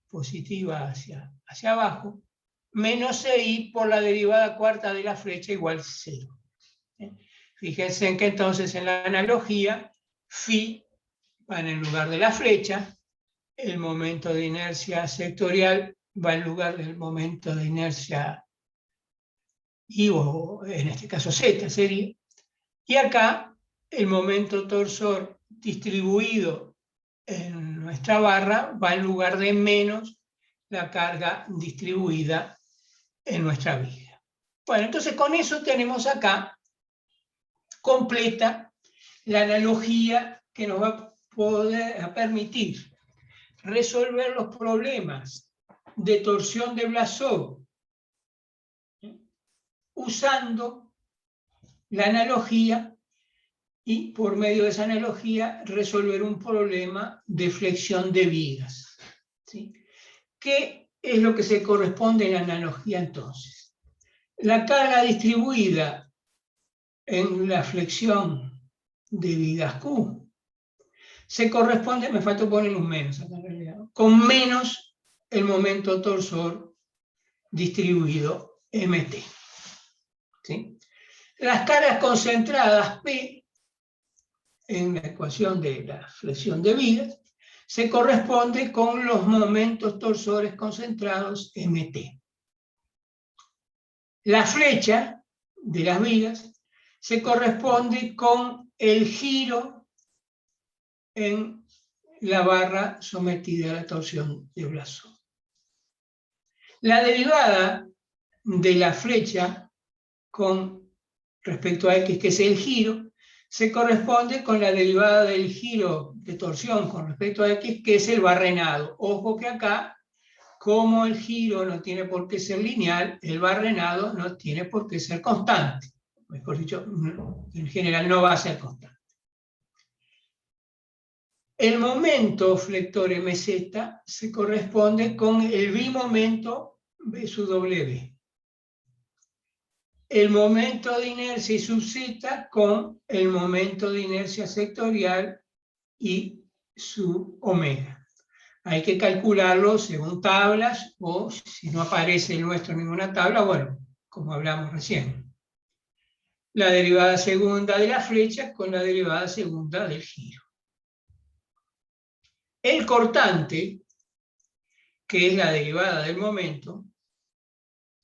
positiva hacia abajo, menos EI por la derivada cuarta de la flecha igual 0. Fíjense en que entonces en la analogía, phi va en lugar de la flecha, el momento de inercia sectorial va en lugar del momento de inercia I, o en este caso Z sería, y acá el momento torsor distribuido en nuestra barra va en lugar de menos la carga distribuida en nuestra viga. Bueno, entonces con eso tenemos acá completa la analogía que nos va a permitir resolver los problemas de torsión de Blasov usando la analogía, y por medio de esa analogía resolver un problema de flexión de vigas. ¿Sí? ¿Qué es lo que se corresponde en la analogía entonces? La carga distribuida en la flexión de vigas Q se corresponde, me faltó poner un menos acá en realidad, con menos el momento torsor distribuido MT. ¿Sí? Las cargas concentradas P en la ecuación de la flexión de vigas se corresponde con los momentos torsores concentrados MT. La flecha de las vigas se corresponde con el giro en la barra sometida a la torsión de Blasov. La derivada de la flecha con respecto a X, que es el giro, se corresponde con la derivada del giro de torsión con respecto a X, que es el barrenado. Ojo que acá, como el giro no tiene por qué ser lineal, el barrenado no tiene por qué ser constante. Mejor dicho, en general no va a ser constante. El momento flector MZ se corresponde con el bimomento B sub W. El momento de inercia y sub Z con el momento de inercia sectorial y su omega. hay que calcularlo según tablas, o si no aparece el nuestro en ninguna tabla, bueno, como hablamos recién. La derivada segunda de la flecha con la derivada segunda del giro. El cortante, que es la derivada del momento,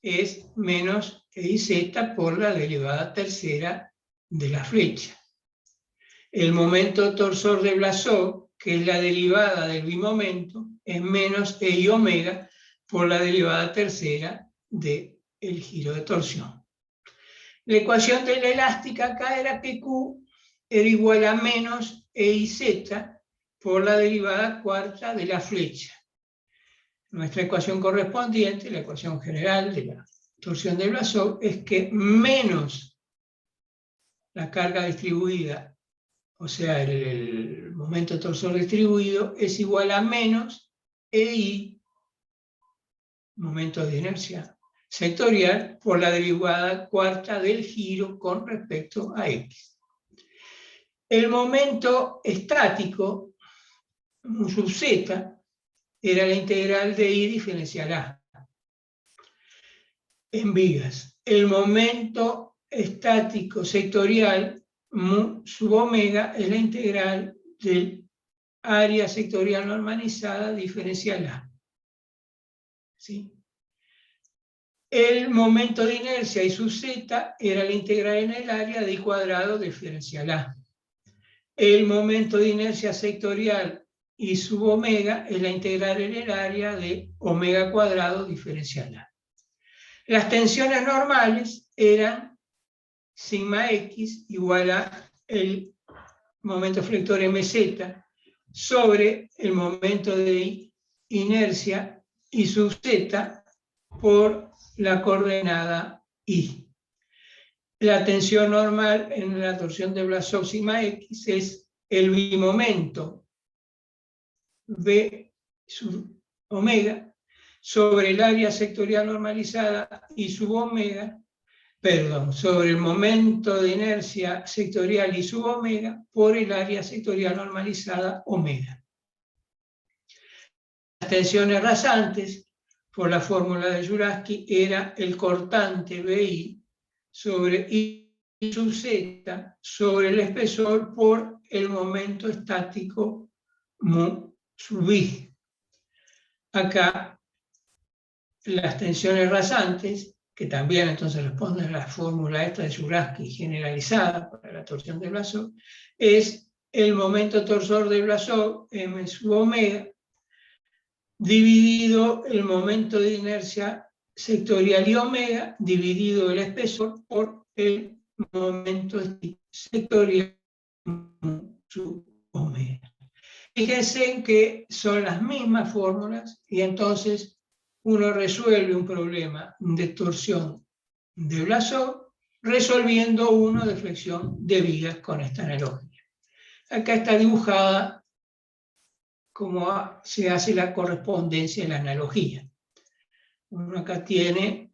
es menos EIZ por la derivada tercera de la flecha. El momento torsor de Blasov, que es la derivada del bimomento, es menos EI omega por la derivada tercera del giro de torsión. La ecuación de la elástica acá era que Q era igual a menos EIZ por la derivada cuarta de la flecha. Nuestra ecuación correspondiente, la ecuación general de la torsión de Blasov, es que menos la carga distribuida, o sea, el momento torsor distribuido, es igual a menos EI, momento de inercia sectorial, por la derivada cuarta del giro con respecto a X. El momento estático, mu sub z, era la integral de I diferencial A en vigas. El momento estático sectorial, mu sub omega, es la integral del área sectorial normalizada diferencial A. ¿Sí? El momento de inercia I sub z era la integral en el área de I cuadrado diferencial A. El momento de inercia sectorial I sub omega es la integral en el área de omega cuadrado diferencial A. Las tensiones normales eran sigma x igual a el momento flector mz sobre el momento de inercia I sub z por la coordenada I. La tensión normal en la torsión de Blasov sigma x es el bimomento B sub omega sobre el área sectorial normalizada I sub omega, perdón, sobre el momento de inercia sectorial I sub omega por el área sectorial normalizada omega. Las tensiones rasantes, por la fórmula de Jurafsky, era el cortante BI sobre I sub z sobre el espesor por el momento estático mu sub I. Acá las tensiones rasantes, que también entonces responden a la fórmula esta de Jurafsky generalizada para la torsión de Blasov, es el momento torsor de Blasov, m sub omega, dividido el momento de inercia sectorial I omega, dividido el espesor por el momento sectorial sub omega. Fíjense en que son las mismas fórmulas y entonces uno resuelve un problema de torsión de Blasov resolviendo uno de flexión de vigas con esta analogía. Acá está dibujada cómo se hace la correspondencia en la analogía. Uno acá tiene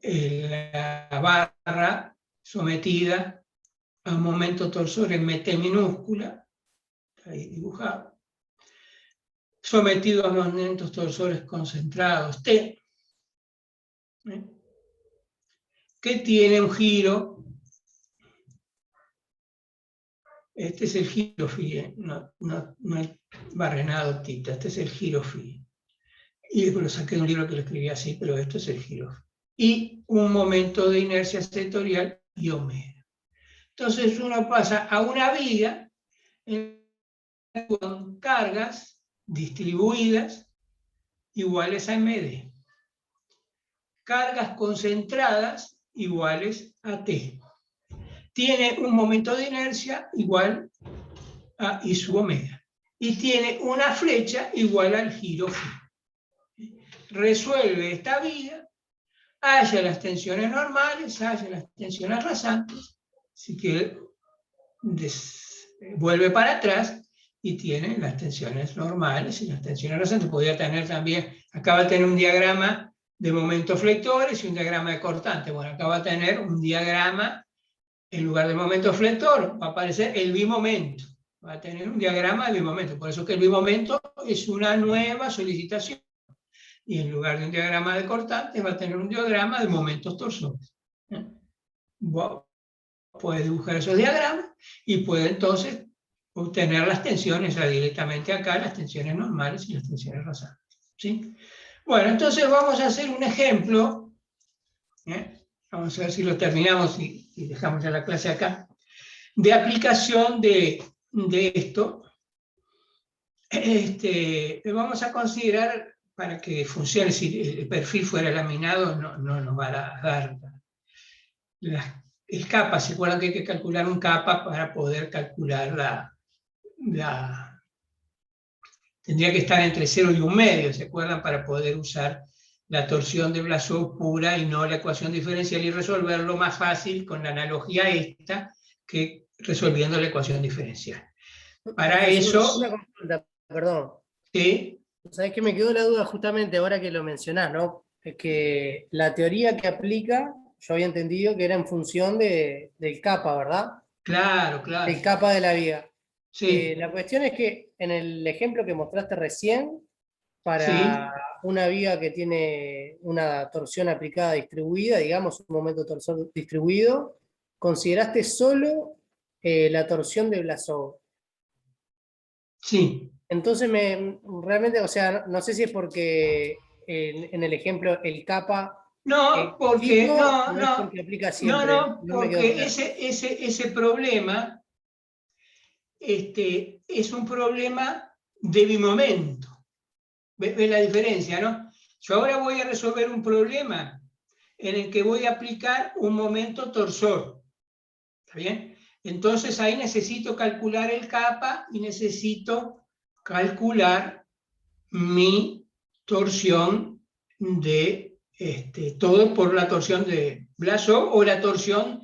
la barra sometida a un momento torsor en MT minúscula, ahí dibujado, sometido a momentos torsores concentrados T, que tiene un giro. Este es el giro phi, no hay barrenado tita, este es el giro phi. Y después lo saqué de un libro que lo escribí así, pero esto es el giro phi. Y un momento de inercia sectorial y omega. Entonces uno pasa a una viga con cargas distribuidas iguales a MD. Cargas concentradas iguales a T. Tiene un momento de inercia igual a I sub omega. Y tiene una flecha igual al giro phi. Resuelve esta viga, haya las tensiones normales, haya las tensiones rasantes, así que vuelve para atrás y tiene las tensiones normales y las tensiones rasantes. Podría tener también, acá va a tener un diagrama de momentos flectores y un diagrama de cortante. Bueno, acá va a tener un diagrama, en lugar de momento flector, va a aparecer el bimomento. Va a tener un diagrama de bimomento. Por eso que el bimomento es una nueva solicitación. Y en lugar de un diagrama de cortantes, va a tener un diagrama de momentos torsores. Puede dibujar esos diagramas y puede entonces obtener las tensiones directamente acá, las tensiones normales y las tensiones rasantes. ¿Sí? Bueno, entonces vamos a hacer un ejemplo. Vamos a ver si lo terminamos y dejamos ya la clase acá. De aplicación de esto. Vamos a considerar, para que funcione, si el perfil fuera laminado, no nos va a dar el kappa. ¿Se acuerdan que hay que calcular un kappa para poder calcular tendría que estar entre 0 y 1/2, ¿se acuerdan? Para poder usar la torsión de Blasov pura y no la ecuación diferencial y resolverlo más fácil con la analogía esta que resolviendo la ecuación diferencial. Para eso... Una consulta, perdón. Sí. ¿Sabés que me quedó la duda justamente ahora que lo mencionás, ¿no? Es que la teoría que aplica, yo había entendido que era en función del kappa, ¿verdad? Claro, claro. El kappa de la viga. Sí. La cuestión es que en el ejemplo que mostraste recién, para Sí. una viga que tiene una torsión aplicada distribuida, digamos, un momento torsor distribuido, consideraste solo la torsión de Blasov. Sí. Entonces, realmente, o sea, no sé si es porque en el ejemplo el kappa... No, porque no es porque aplica siempre. No me quedó porque claro. ese problema es un problema de bimomento. ¿Ves la diferencia, no? Yo ahora voy a resolver un problema en el que voy a aplicar un momento torsor. ¿Está bien? Entonces ahí necesito calcular el kappa y necesito calcular mi torsión de todo por la torsión de Blasov o la torsión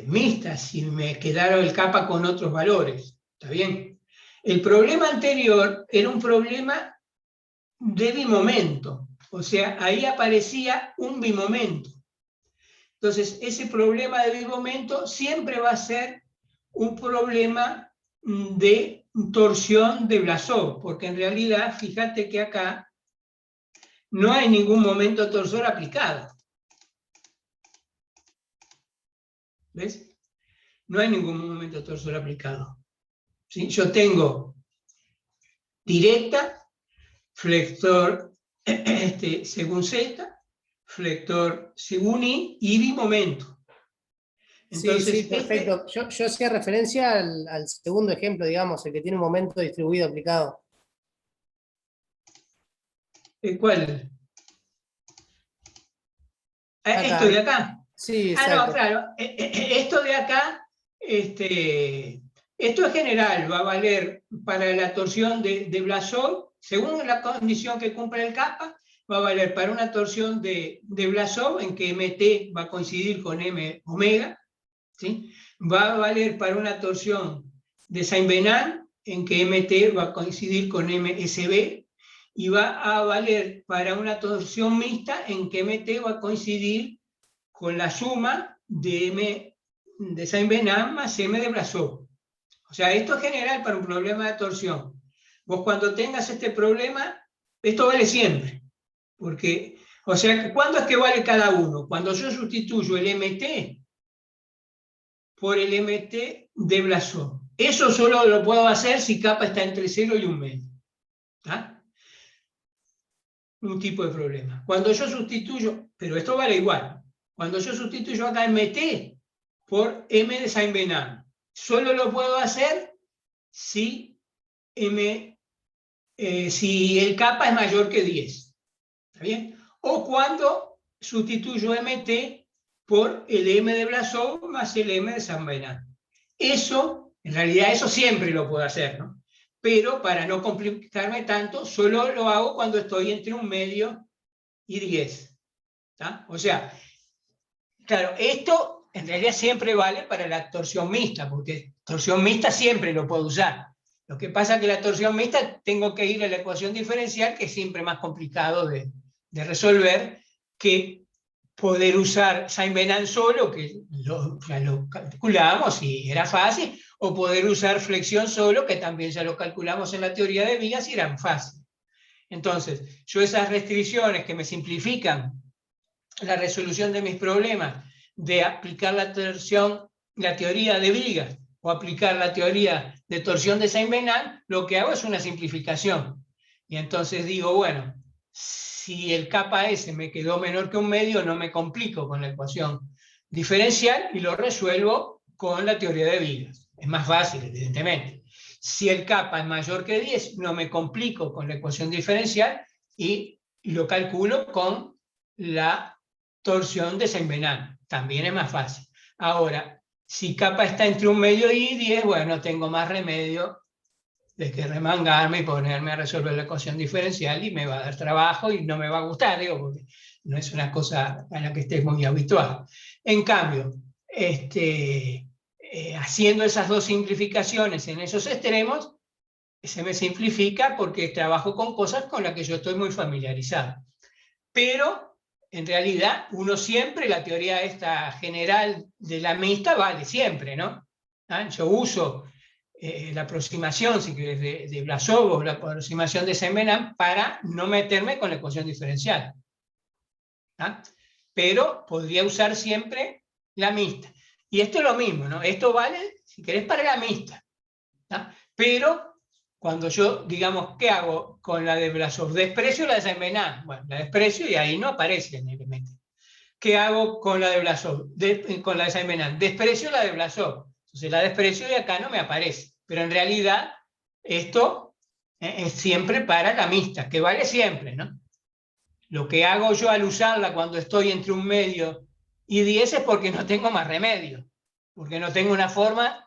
mixta, si me quedaron el kappa con otros valores. ¿Está bien? El problema anterior era un problema de bimomento, o sea, ahí aparecía un bimomento. Entonces, ese problema de bimomento siempre va a ser un problema de torsión de Blasov, porque en realidad, fíjate que acá no hay ningún momento torsor aplicado. ¿Ves? No hay ningún momento torsor aplicado. ¿Sí? Yo tengo directa, flector según Z, flector según I y bimomento. Entonces, sí, perfecto. Yo hacía referencia al segundo ejemplo, digamos, el que tiene un momento distribuido aplicado. ¿Cuál? Acá. ¿Esto de acá? Sí, exacto. No, claro. Esto de acá, esto es general, va a valer para la torsión de Blasov, según la condición que cumple el kappa, va a valer para una torsión de Blasov en que MT va a coincidir con M omega, ¿sí? Va a valer para una torsión de Saint-Venant en que MT va a coincidir con MSB, y va a valer para una torsión mixta en que MT va a coincidir con la suma de M de Saint-Venant más M de Blasov. O sea, esto es general para un problema de torsión. Vos cuando tengas este problema, esto vale siempre. Porque, o sea, ¿cuándo es que vale cada uno? Cuando yo sustituyo el MT por el MT de Blasov. Eso solo lo puedo hacer si kappa está entre 0 y 1/2. ¿Está? Un tipo de problema. Cuando yo sustituyo, pero esto vale igual, cuando yo sustituyo acá MT por M de Saint-Venant, solo lo puedo hacer si el kappa es mayor que 10. ¿Está bien? O cuando sustituyo MT por el M de Blasov más el M de Saint-Venant. Eso, en realidad, eso siempre lo puedo hacer, ¿no? Pero para no complicarme tanto, solo lo hago cuando estoy entre 1/2 y 10. ¿Tá? O sea, claro, esto en realidad siempre vale para la torsión mixta, porque torsión mixta siempre lo puedo usar. Lo que pasa es que la torsión mixta tengo que ir a la ecuación diferencial, que es siempre más complicado de resolver que poder usar Saint-Venant solo, que ya lo calculamos y era fácil, o poder usar flexión solo, que también ya lo calculamos en la teoría de vigas y eran fáciles. Entonces, yo esas restricciones que me simplifican la resolución de mis problemas, de aplicar la teoría de vigas o aplicar la teoría de torsión de Saint-Venant, lo que hago es una simplificación. Y entonces digo, bueno, si el kappa S me quedó menor que 1/2, no me complico con la ecuación diferencial y lo resuelvo con la teoría de vigas. Es más fácil, evidentemente. Si el kappa es mayor que 10, no me complico con la ecuación diferencial y lo calculo con la torsión de Saint-Venant. También es más fácil. Ahora, si kappa está entre 1/2 y 10, bueno, tengo más remedio de que remangarme y ponerme a resolver la ecuación diferencial, y me va a dar trabajo y no me va a gustar, digo, porque no es una cosa a la que esté muy habituado. En cambio, haciendo esas dos simplificaciones en esos extremos, se me simplifica porque trabajo con cosas con las que yo estoy muy familiarizado. Pero, en realidad, uno siempre, la teoría esta general de la mixta vale siempre, ¿no? ¿Ah? Yo uso la aproximación, si querés, de Blasov o la aproximación de Saint-Venant para no meterme con la ecuación diferencial. ¿Ah? Pero podría usar siempre la mixta. Y esto es lo mismo, ¿no? Esto vale, si querés, para la mixta. ¿Ah? Pero cuando yo, digamos, ¿qué hago con la de Blasov? ¿Desprecio la de Saint-Venant? Bueno, la desprecio y ahí no aparece en el elemento. ¿Qué hago con la de Blasov? Con la de Saint-Venant. Desprecio la de Blasov. Entonces la desprecio y acá no me aparece. Pero en realidad esto es siempre para la mixta, que vale siempre, ¿no? Lo que hago yo al usarla cuando estoy entre 1/2 y 10 es porque no tengo más remedio, porque no tengo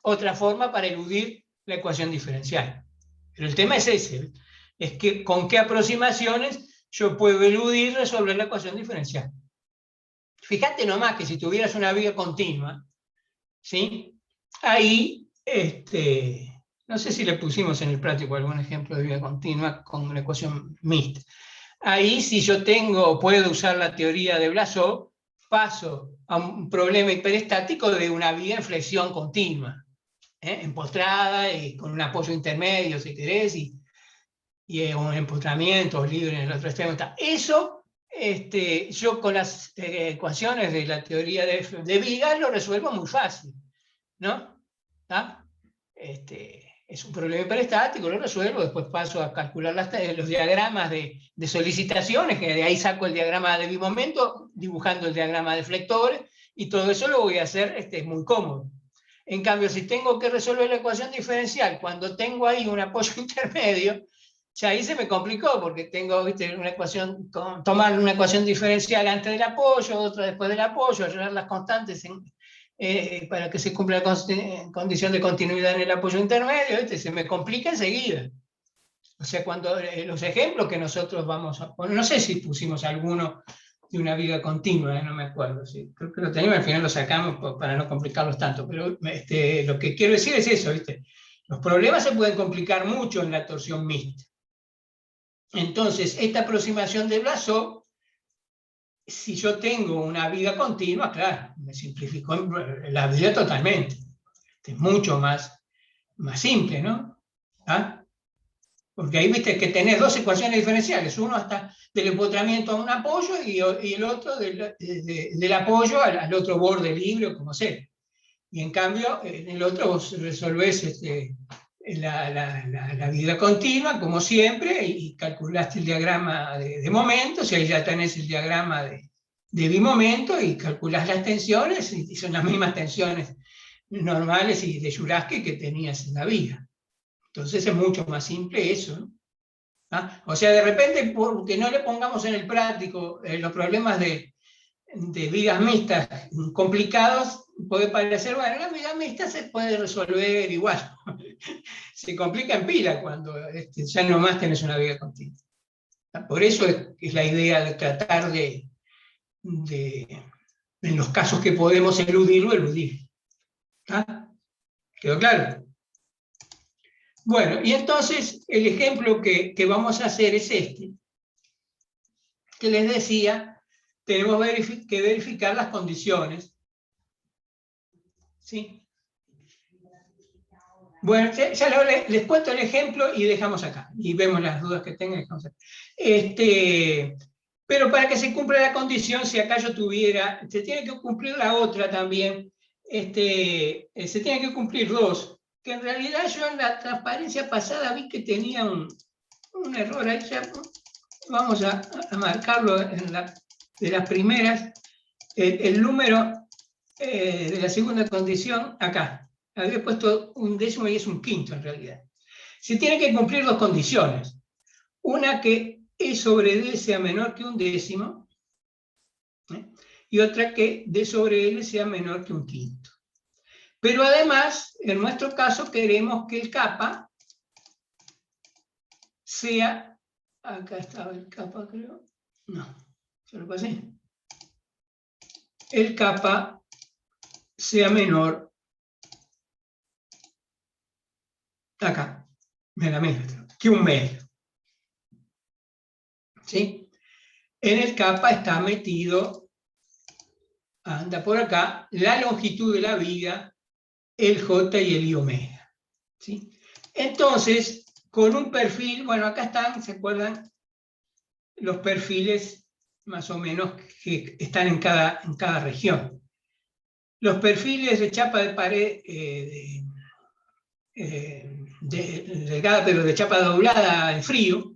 otra forma para eludir la ecuación diferencial. Pero el tema es ese, es que con qué aproximaciones yo puedo eludir resolver la ecuación diferencial. Fíjate nomás que si tuvieras una viga continua, ¿sí? Ahí, no sé si le pusimos en el práctico algún ejemplo de viga continua con la ecuación mixta. Ahí, si yo puedo usar la teoría de Blasov, paso a un problema hiperestático de una viga en flexión continua, empotrada y con un apoyo intermedio, si querés, y un empotramiento libre en el otro extremo. Eso, yo con las ecuaciones de la teoría de vigas lo resuelvo muy fácil, ¿no? ¿Ah? Es un problema hiperestático, lo resuelvo, después paso a calcular los diagramas de solicitaciones, que de ahí saco el diagrama de bimomento, dibujando el diagrama de flectores, y todo eso lo voy a hacer muy cómodo. En cambio, si tengo que resolver la ecuación diferencial, cuando tengo ahí un apoyo intermedio, ya ahí se me complicó, porque tengo, ¿viste?, una ecuación, tomar una ecuación diferencial antes del apoyo, otra después del apoyo, arreglar las constantes para que se cumpla la condición de continuidad en el apoyo intermedio, se me complica enseguida. O sea, cuando los ejemplos que nosotros vamos a poner, no sé si pusimos alguno de una viga continua, no me acuerdo, ¿sí? Creo que lo teníamos, al final lo sacamos para no complicarlos tanto, pero lo que quiero decir es eso, ¿viste? Los problemas se pueden complicar mucho en la torsión mixta. Entonces, esta aproximación de Blasov, si yo tengo una viga continua, claro, me simplificó la vida totalmente. Es mucho más simple, ¿no? ¿Ah? Porque ahí viste que tenés dos ecuaciones diferenciales, uno hasta del empotramiento a un apoyo y el otro del apoyo al otro borde libre o como sea. Y en cambio, en el otro vos resolvés la vida continua, como siempre, y calculaste el diagrama de momentos, y ahí ya tenés el diagrama de bimomento, y calculás las tensiones, y son las mismas tensiones normales y de Jurasque que tenías en la viga. Entonces es mucho más simple eso, ¿no? ¿Ah? O sea, de repente, porque no le pongamos en el práctico los problemas de vigas mixtas complicados, puede parecer, bueno, la viga mixta se puede resolver igual. Se complica en pila cuando ya nomás tenés una viga continua. Por eso es la idea de tratar de en los casos que podemos eludirlo, eludir. ¿Ah? ¿Quedó claro? Bueno, y entonces el ejemplo que vamos a hacer es este, que les decía, tenemos que verificar las condiciones, ¿sí?, Bueno, les cuento el ejemplo y dejamos acá. Y vemos las dudas que tengan. Dejamos acá. Pero para que se cumpla la condición, si acá yo tuviera, se tiene que cumplir la otra también. Se tiene que cumplir dos. Que en realidad yo en la transparencia pasada vi que tenía un error ahí. Ya vamos a marcarlo de las primeras. El número de la segunda condición, acá. Había puesto un décimo y es un quinto en realidad. Se tienen que cumplir dos condiciones. Una, que E sobre D sea menor que un décimo, y otra, que D sobre L sea menor que un quinto. Pero además, en nuestro caso, queremos que el kappa sea, acá estaba el kappa, creo, no, se lo pasé. El kappa sea menor, acá, megámetro, que un medio. ¿Sí? En el kappa está metido, anda por acá, la longitud de la viga, el J y el I omega. ¿Sí? Entonces, con un perfil, bueno, acá están, ¿se acuerdan? Los perfiles más o menos que están en cada región. Los perfiles de chapa de pared delgada, pero de chapa doblada en frío,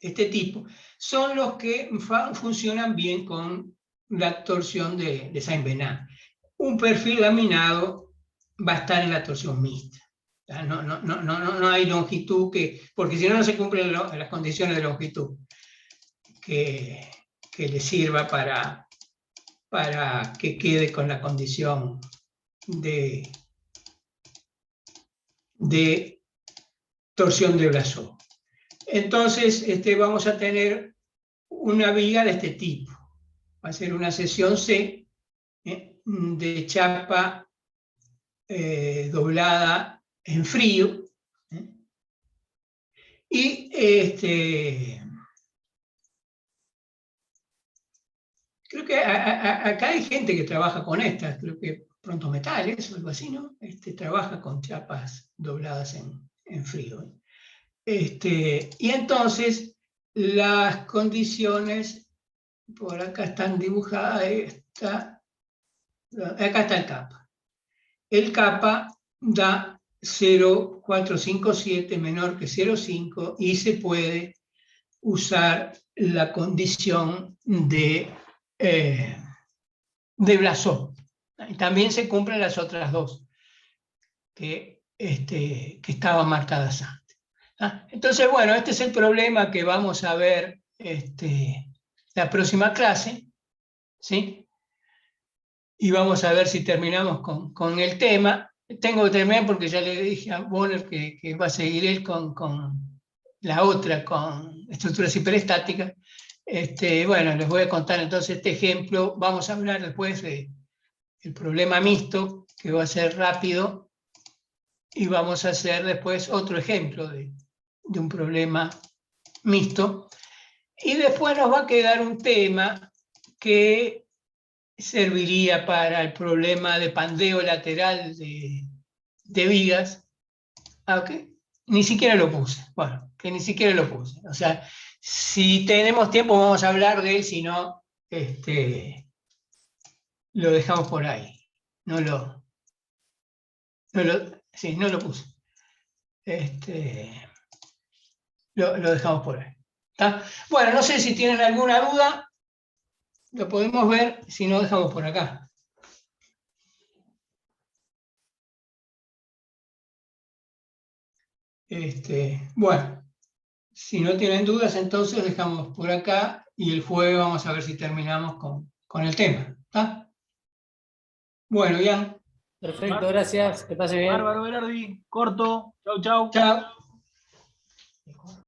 este tipo, son los que funcionan bien con la torsión de Saint-Venant. Un perfil laminado va a estar en la torsión mixta. No hay longitud, porque si no, no se cumplen las condiciones de longitud que le sirva para que quede con la condición de torsión de Blasov. Entonces vamos a tener una viga de este tipo. Va a ser una sección C de chapa doblada en frío. Y creo que acá hay gente que trabaja con estas, creo que Pronto Metales o algo así, ¿no? Trabaja con chapas dobladas en frío. Y entonces las condiciones, por acá están dibujadas, acá está el kappa. El kappa da 0,457 menor que 0,5 y se puede usar la condición de Blasov. También se cumplen las otras dos que estaban marcadas antes. Entonces, bueno, este es el problema que vamos a ver la próxima clase, ¿sí? Y vamos a ver si terminamos con el tema. Tengo que terminar porque ya le dije a Bonner que va a seguir él con la otra, con estructuras hiperestáticas. Bueno, les voy a contar entonces este ejemplo. Vamos a hablar después del problema mixto, que va a ser rápido, y vamos a hacer después otro ejemplo de un problema mixto. Y después nos va a quedar un tema que serviría para el problema de pandeo lateral de vigas. Okay. Ni siquiera lo puse. Bueno, que ni siquiera lo puse. O sea, si tenemos tiempo vamos a hablar de él, si no, lo dejamos por ahí. No lo puse. Lo dejamos por ahí. ¿Está? Bueno, no sé si tienen alguna duda, lo podemos ver, si no dejamos por acá. Bueno, si no tienen dudas, entonces dejamos por acá y el jueves vamos a ver si terminamos con el tema. ¿Está? Bueno, Ian. Perfecto, gracias. Que pase bien. Bárbaro, Berardi. Corto. Chau, chau. Chao.